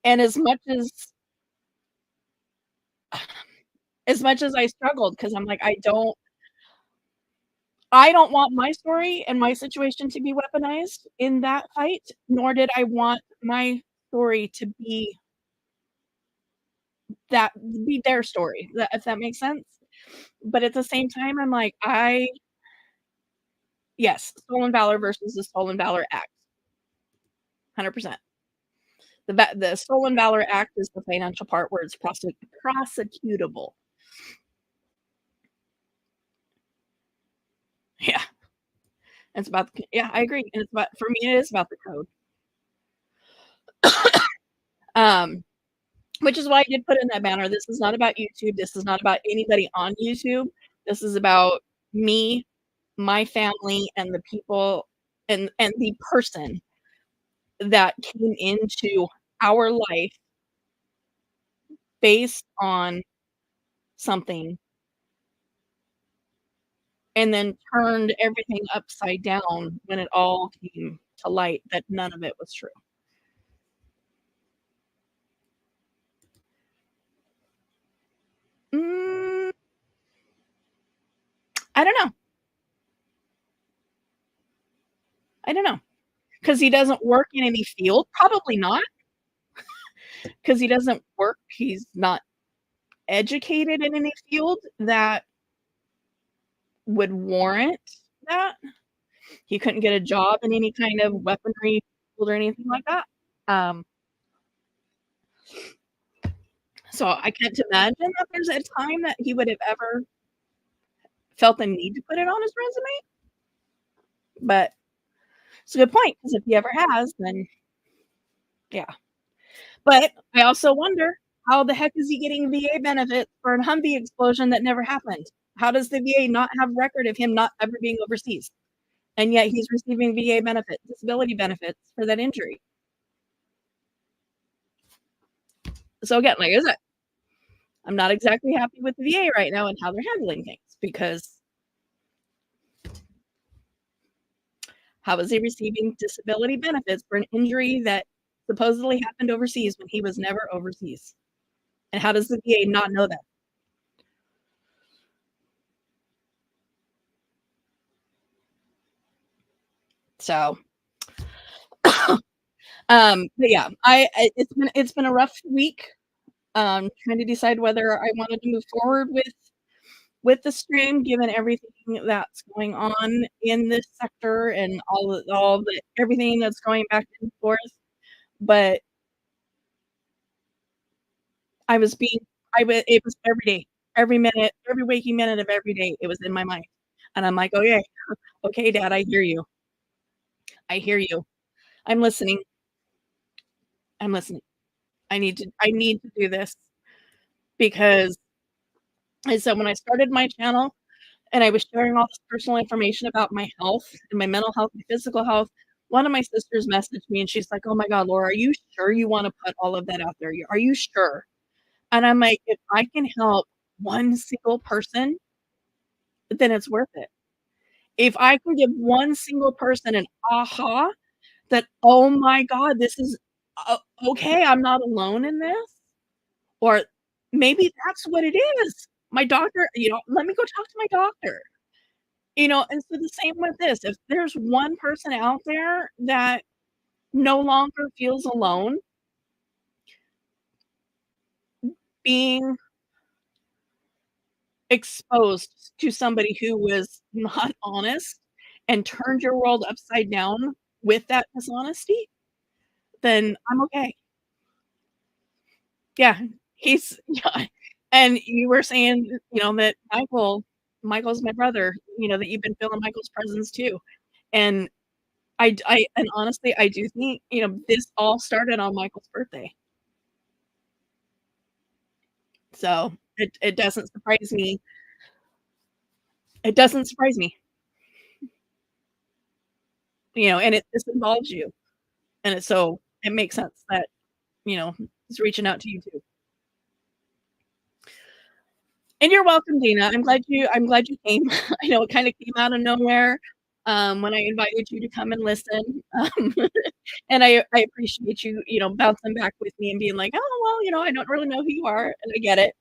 and as much as I struggled, because I'm like, I don't want my story and my situation to be weaponized in that fight, nor did I want my story to be their story, that if that makes sense. But at the same time, I'm like, I yes, Stolen Valor versus the Stolen Valor Act, 100%. The Stolen Valor Act is the financial part where it's prosecutable. Yeah, it's about yeah, I agree, and it's about for me, it is about the code. Um, which is why I did put in that banner. This is not about YouTube. This is not about anybody on YouTube. This is about me, my family, and the people and the person that came into our life based on something and then turned everything upside down when it all came to light that none of it was true. Mm, I don't know. I don't know. Because he doesn't work in any field? Probably not. Because he doesn't work, he's not educated in any field that would warrant that. He couldn't get a job in any kind of weaponry field or anything like that. Um, so I can't imagine that there's a time that he would have ever felt the need to put it on his resume, but it's a good point because if he ever has, then yeah. But I also wonder how the heck is he getting VA benefits for a Humvee explosion that never happened? How does the VA not have record of him not ever being overseas? And yet he's receiving VA benefits, disability benefits for that injury. So again, like I said, I'm not exactly happy with the VA right now and how they're handling things because how is he receiving disability benefits for an injury that supposedly happened overseas when he was never overseas? And how does the VA not know that? So, but yeah, it's been a rough week. Trying to decide whether I wanted to move forward with the stream, given everything that's going on in this sector and all the everything that's going back and forth. But I was being it was every day, every minute, every waking minute of every day, it was in my mind. And I'm like, "Okay, okay, dad, I hear you. I hear you. I'm listening. I'm listening. I need to do this because" and so when I started my channel and I was sharing all this personal information about my health and my mental health and physical health, one of my sisters messaged me and she's like, "Oh my god, Laura, are you sure you wanna put all of that out there? Are you sure?" And I'm like, "If I can help one single person, then it's worth it. If I can give one single person an aha that, 'Oh my god, this is okay, I'm not alone in this,' or maybe that's what it is. My doctor, let me go talk to my doctor." And so the same with this. If there's one person out there that no longer feels alone being exposed to somebody who was not honest and turned your world upside down with that dishonesty, then I'm okay. Yeah, yeah, and you were saying, that Michael's my brother, that you've been feeling Michael's presence too, and and honestly, I do think, this all started on Michael's birthday. So, it doesn't surprise me. It doesn't surprise me, and this involves you, and it makes sense that, he's reaching out to you too. And you're welcome, Dina. I'm glad you came. I know it kinda came out of nowhere. when I invited you to come and listen, and I appreciate you, bouncing back with me and being like, "Oh, well, I don't really know who you are," and I get it.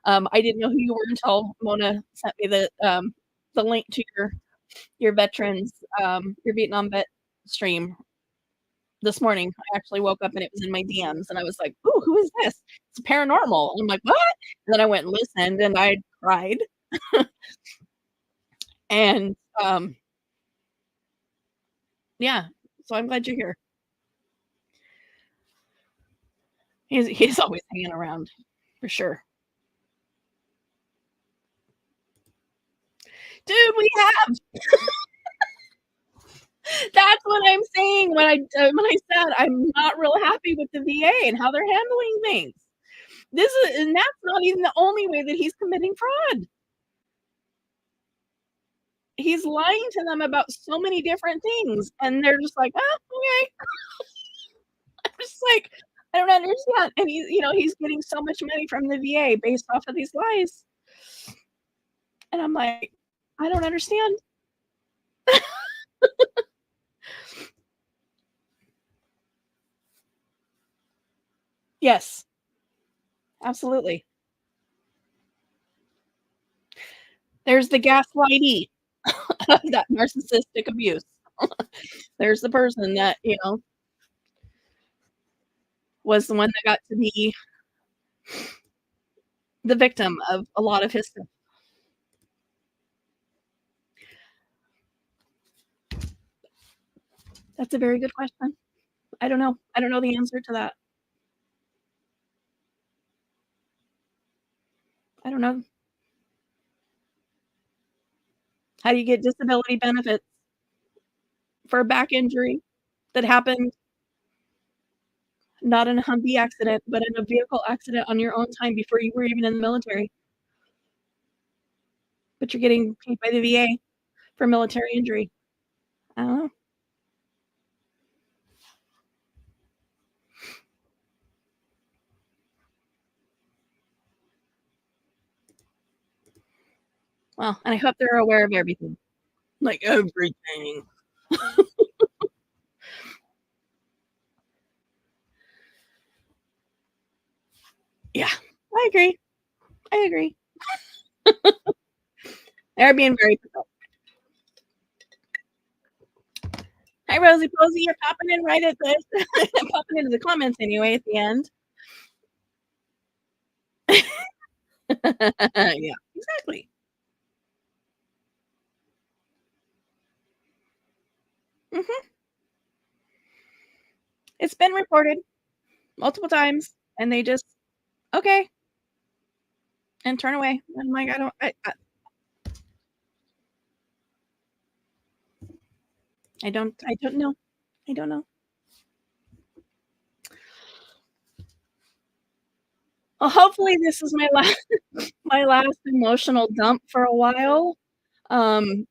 I didn't know who you were until Mona sent me the link to your veterans, your Vietnam vet stream this morning. I actually woke up and it was in my DMs, and I was like, "Ooh, who is this? It's paranormal." And I'm like, "What?" And then I went and listened, and I cried. And, yeah, so I'm glad you're here. He's always hanging around, for sure. Dude, we have that's what I'm saying when I said I'm not real happy with the VA and how they're handling things. And that's not even the only way that he's committing fraud. He's lying to them about so many different things, and they're just like, "Oh, okay." I'm just like, "I don't understand." And he's getting so much money from the VA based off of these lies. And I'm like, "I don't understand." Yes, absolutely. There's the gaslighty of that narcissistic abuse. There's the person that, was the one that got to be the victim of a lot of his stuff. That's a very good question. I don't know. I don't know the answer to that. I don't know. How do you get disability benefits for a back injury that happened not in a Humvee accident, but in a vehicle accident on your own time before you were even in the military, but you're getting paid by the VA for military injury? I don't know. Well, and I hope they're aware of everything, like everything. Yeah, I agree. I agree. They're being very pathetic. Hi, Rosie Posey. You're popping in right at this, popping into the comments anyway at the end. Yeah, exactly. Mhm. It's been reported multiple times, and they just, "Okay," and turn away. I'm like, I don't know. I don't know. Well, hopefully this is my last my last emotional dump for a while. Um,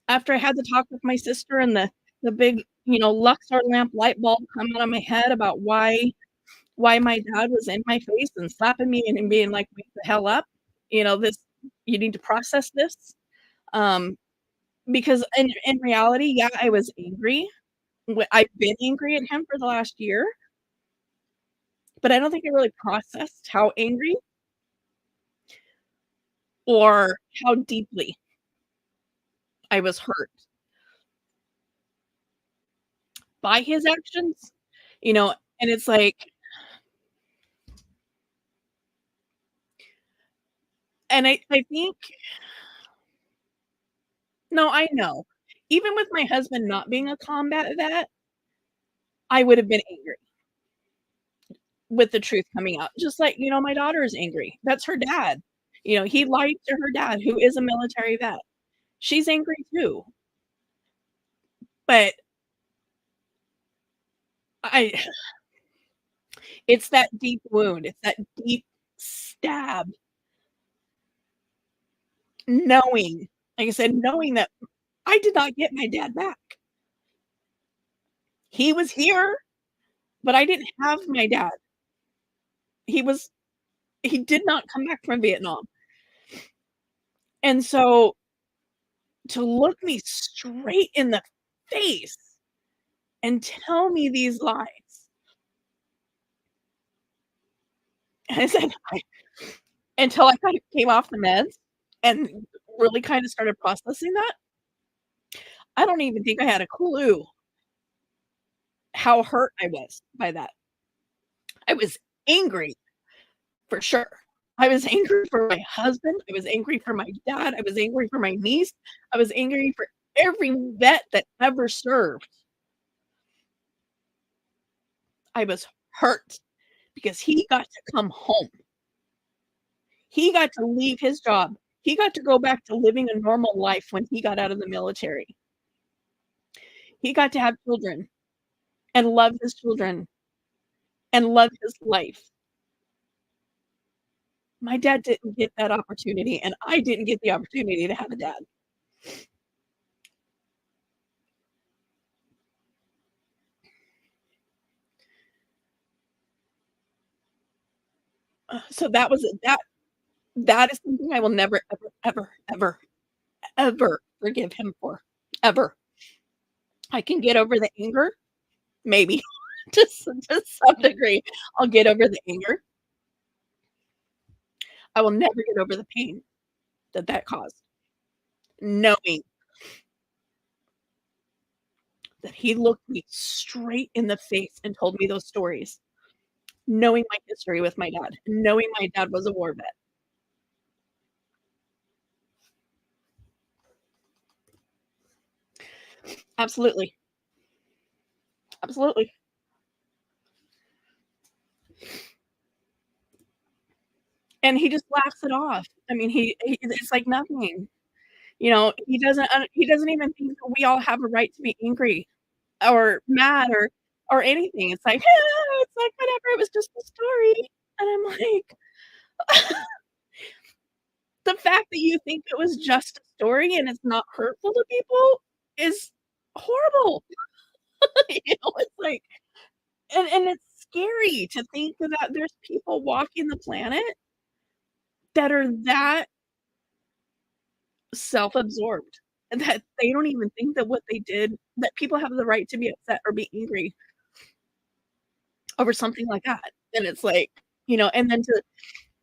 After I had to talk with my sister and the big, Luxor lamp light bulb come out of my head about why my dad was in my face and slapping me and being like, "Wake the hell up. This you need to process this." Um, because in reality, yeah, I was angry. I've been angry at him for the last year, but I don't think I really processed how angry or how deeply I was hurt by his actions, and it's like, and I think no, I know. Even with my husband not being a combat vet, I would have been angry with the truth coming out. Just like, my daughter is angry. That's her dad. He lied to her dad, who is a military vet. She's angry too. But I it's that deep wound. It's that deep stab, knowing, like I said, knowing that I did not get my dad back. He was here, but I didn't have my dad. He was he did not come back from Vietnam. And so to look me straight in the face and tell me these lies. And I said, until I kind of came off the meds and really kind of started processing that, I don't even think I had a clue how hurt I was by that. I was angry for sure. I was angry for my husband, I was angry for my dad, I was angry for my niece, I was angry for every vet that ever served. I was hurt because he got to come home. He got to leave his job. He got to go back to living a normal life when he got out of the military. He got to have children and love his children and love his life. My dad didn't get that opportunity, and I didn't get the opportunity to have a dad. So that was that is something I will never, ever, ever, ever, ever forgive him for, ever. I can get over the anger, maybe, to some degree, I'll get over the anger. I will never get over the pain that that caused, knowing that he looked me straight in the face and told me those stories, knowing my history with my dad, knowing my dad was a war vet. Absolutely. Absolutely. And he just laughs it off. I mean, he it's like nothing. You know, he doesn't even think that we all have a right to be angry or mad or anything. It's like, "Ah," it's like, "Whatever, it was just a story." And I'm like, the fact that you think it was just a story and it's not hurtful to people is horrible. You know, it's like and it's scary to think that there's people walking the planet that are that self-absorbed, and that they don't even think that what they did that people have the right to be upset or be angry over something like that. And it's like, and then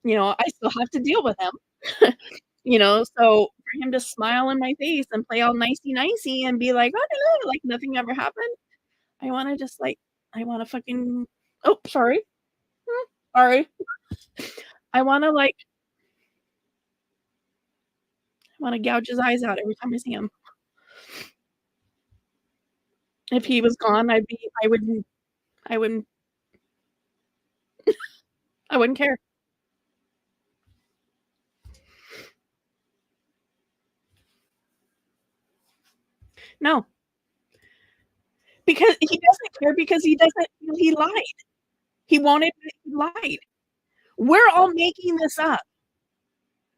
I still have to deal with him, so for him to smile in my face and play all nicey nicey and be like, "Oh, no," like nothing ever happened, I wanna just, like I wanna fucking oh, sorry. Sorry. I wanna, like I wanna gouge his eyes out every time I see him. If he was gone, I wouldn't I wouldn't care. No, because he doesn't care because he doesn't feel he lied. He won't admit he lied. We're all making this up.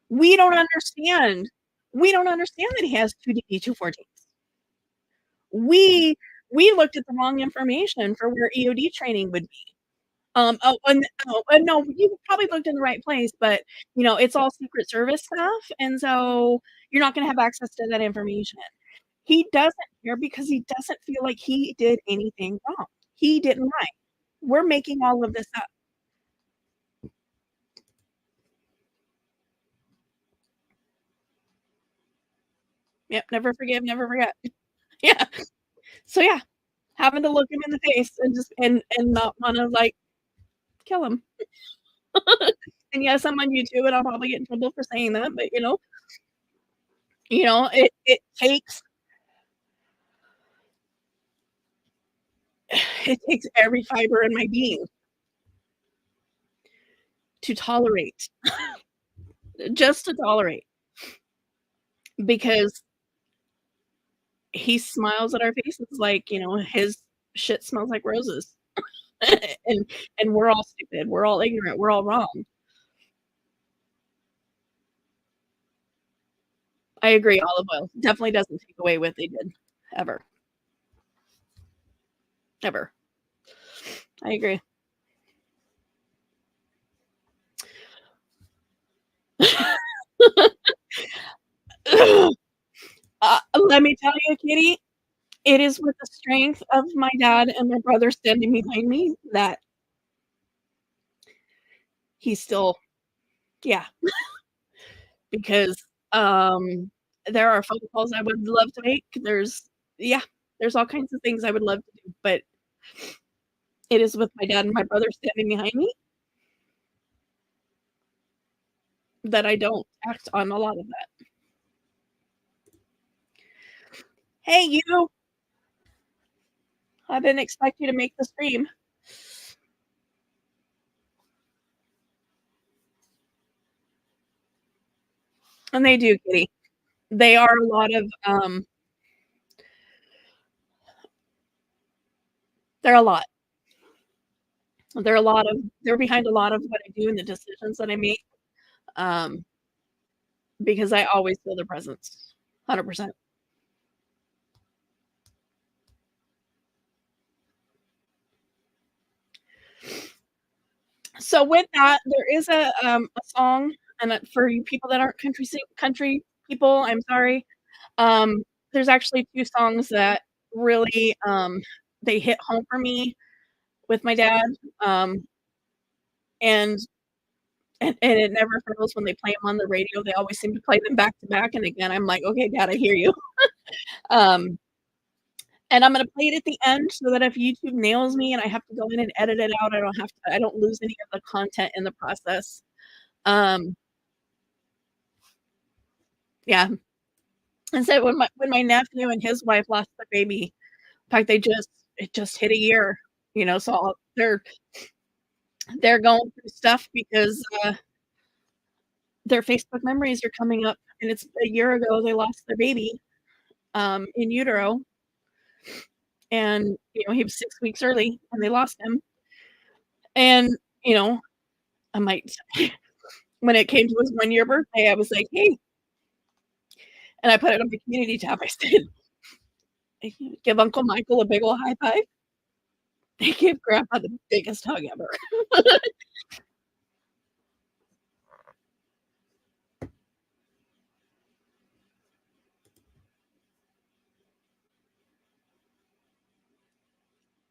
We don't understand. We don't understand that he has 2 DD-214s. We we looked at the wrong information for where EOD training would be. And no, you probably looked in the right place, but, it's all Secret Service stuff, and so you're not gonna have access to that information. He doesn't care because he doesn't feel like he did anything wrong. He didn't lie. We're making all of this up. Yep, never forgive, never forget. Yeah. So, yeah, having to look him in the face and just and not wanna, like, kill him. And yes, I'm on YouTube, and I'll probably get in trouble for saying that, but, it takes every fiber in my being to tolerate, just to tolerate, because he smiles at our faces like, his shit smells like roses. And and we're all stupid, we're all ignorant, we're all wrong. I agree, olive oil definitely doesn't take away what they did, ever, ever. I agree. let me tell you, Kitty, it is with the strength of my dad and my brother standing behind me that he's still yeah, because, um, there are phone calls I would love to make, yeah, there's all kinds of things I would love to do, but it is with my dad and my brother standing behind me that I don't act on a lot of that. "Hey, you, I didn't expect you to make the stream." And they do, Kitty. They are a lot of, they're a lot. They're behind a lot of what I do and the decisions that I make, um, because I always feel their presence, 100%. So with that, there is a song, and for you people that aren't country people, I'm sorry. There's actually 2 songs that really, they hit home for me with my dad, um, and and it never fails when they play them on the radio, they always seem to play them back to back, and again, I'm like, "Okay, dad, I hear you." Um, and I'm gonna play it at the end so that if YouTube nails me and I have to go in and edit it out, I don't lose any of the content in the process. Um, yeah, and so when my nephew and his wife lost their baby, in fact, it just hit a year, so they're going through stuff because, their Facebook memories are coming up, and it's a year ago they lost their baby, in utero, and, he was 6 weeks early, and they lost him, and, you know, I might when it came to his one-year birthday, I was like, "Hey," and I put it on the community tab, I said, "Give Uncle Michael a big ol' high five, and give grandpa the biggest hug ever."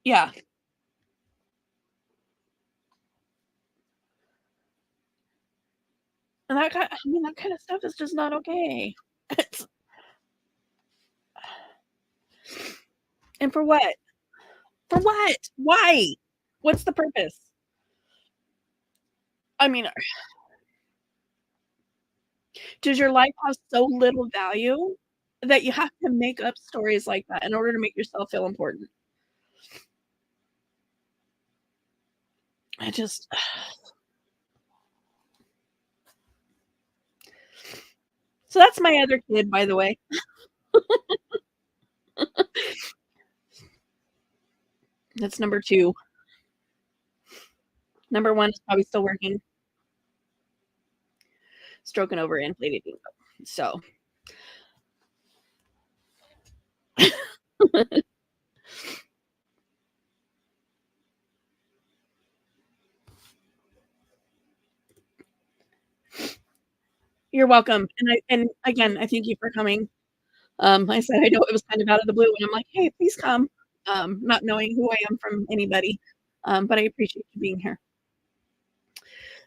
Yeah, and that kinda stuff is just not okay. It's and for what? For what? Why? What's the purpose? I mean, does your life have so little value that you have to make up stories like that in order to make yourself feel important? I just so that's my other kid, by the way. That's number 2. Number 1 is probably still working, stroking over inflated ego. So, you're welcome, and again, I thank you for coming. I said I know it was kind of out of the blue, and I'm like, "Hey, please come," not knowing who I am from anybody, but I appreciate you being here.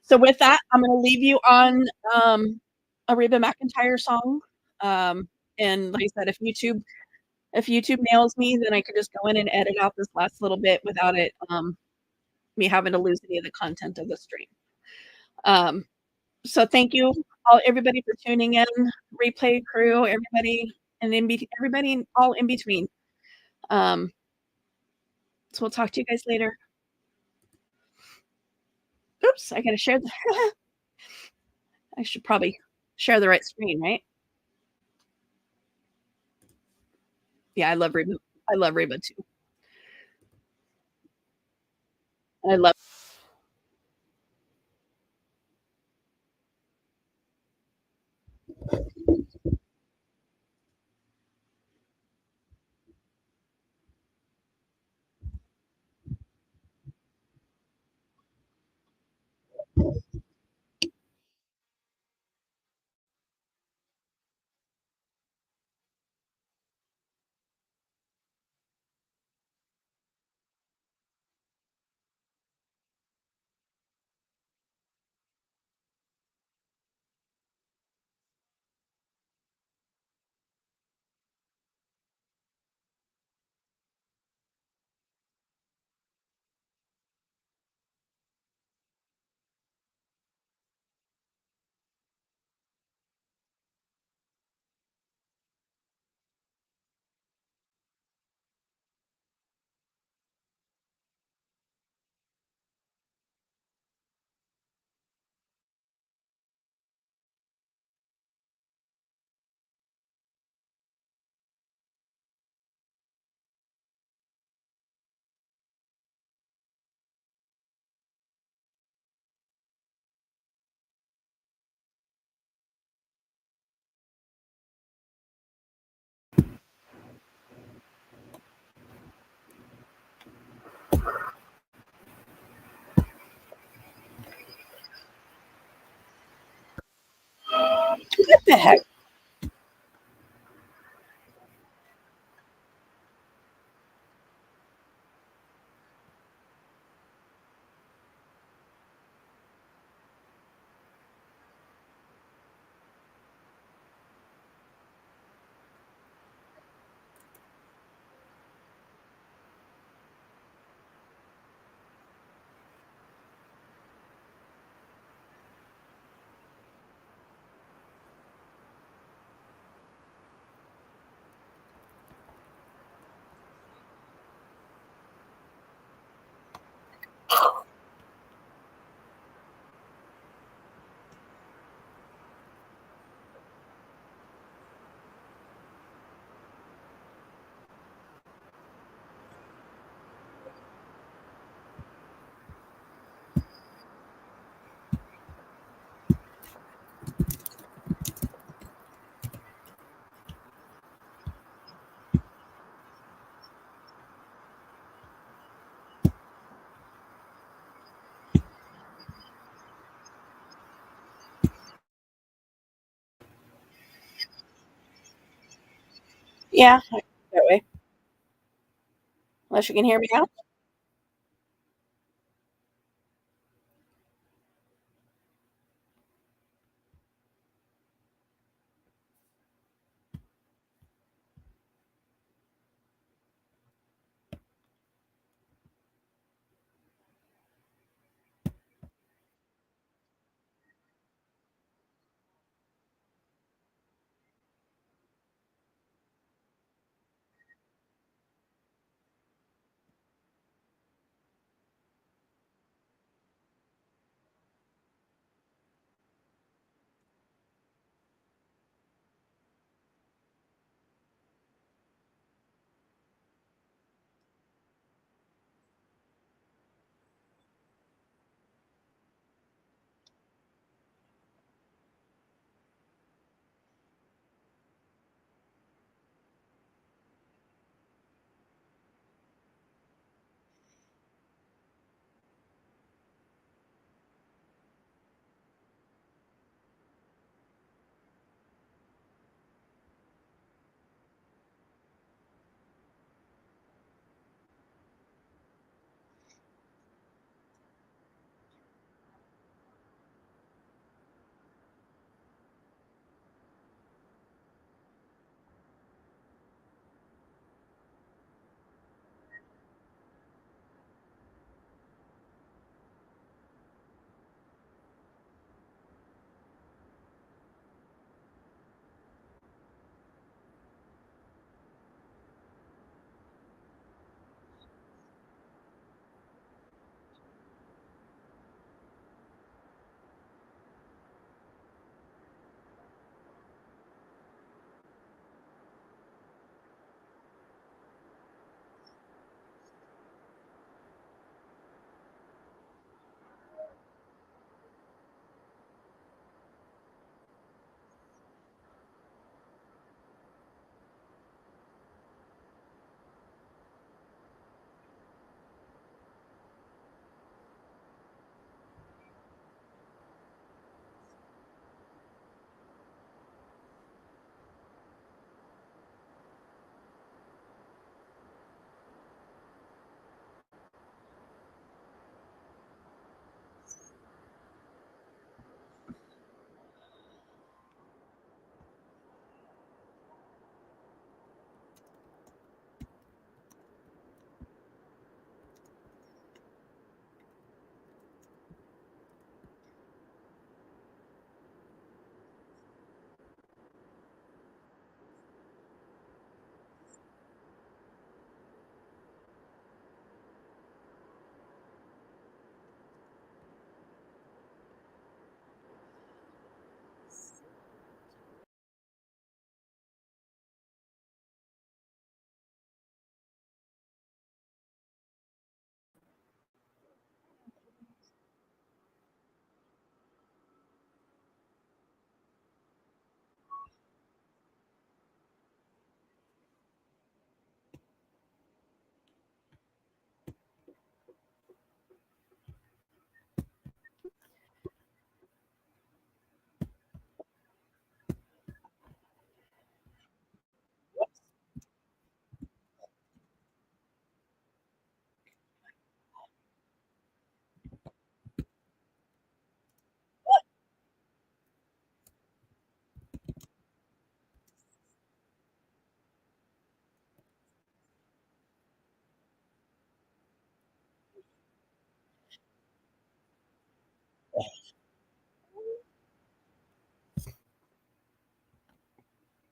So with that, I'm gonna leave you on, a Reba McEntire song, and like I said, if YouTube nails me, then I could just go in and edit out this last little bit without me having to lose any of the content of the stream. Um, so thank you everybody for tuning in, replay crew, everybody, and everybody all in between. Um, so we'll talk to you guys later. Oops, I gotta share the I should probably share the right screen, right? Yeah, I love Reba. I love Reba too. I love What the heck? Yeah, that way. Unless you can hear me now.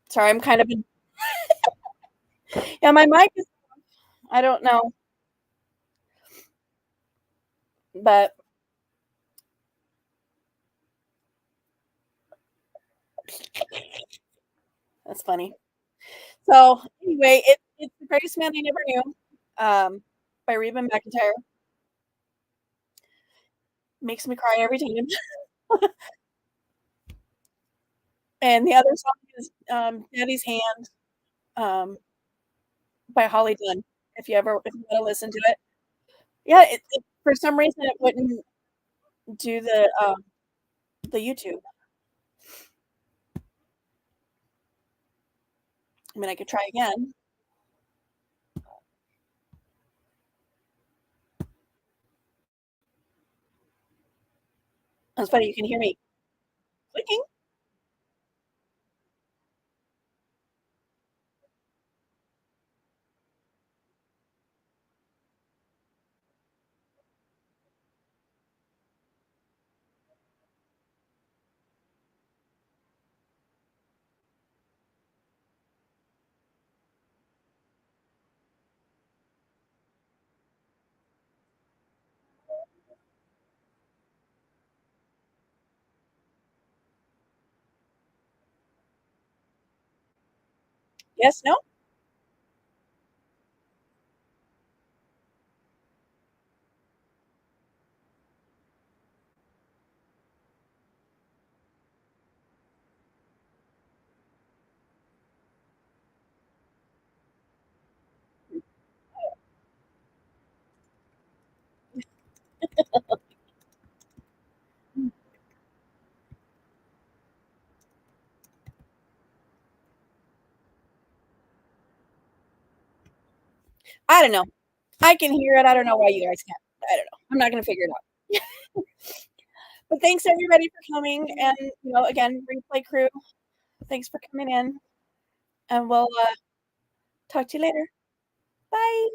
Sorry, I'm kind of in yeah, my mic is I don't know, but that's funny. So, anyway, it's The Greatest Man I Never Knew, by Reba McEntire. Makes me cry every time. And the other song is, Daddy's Hand, um, by Holly Dunn, if you wanna listen to it. Yeah, it for some reason, it wouldn't do the YouTube. I mean, I could try again. It's funny, you can hear me clicking. Yes, no? I don't know. I can hear it, I don't know why you guys can't. I don't know. I'm not gonna figure it out. But thanks everybody for coming and, again, replay crew, thanks for coming in, and we'll, talk to you later. Bye.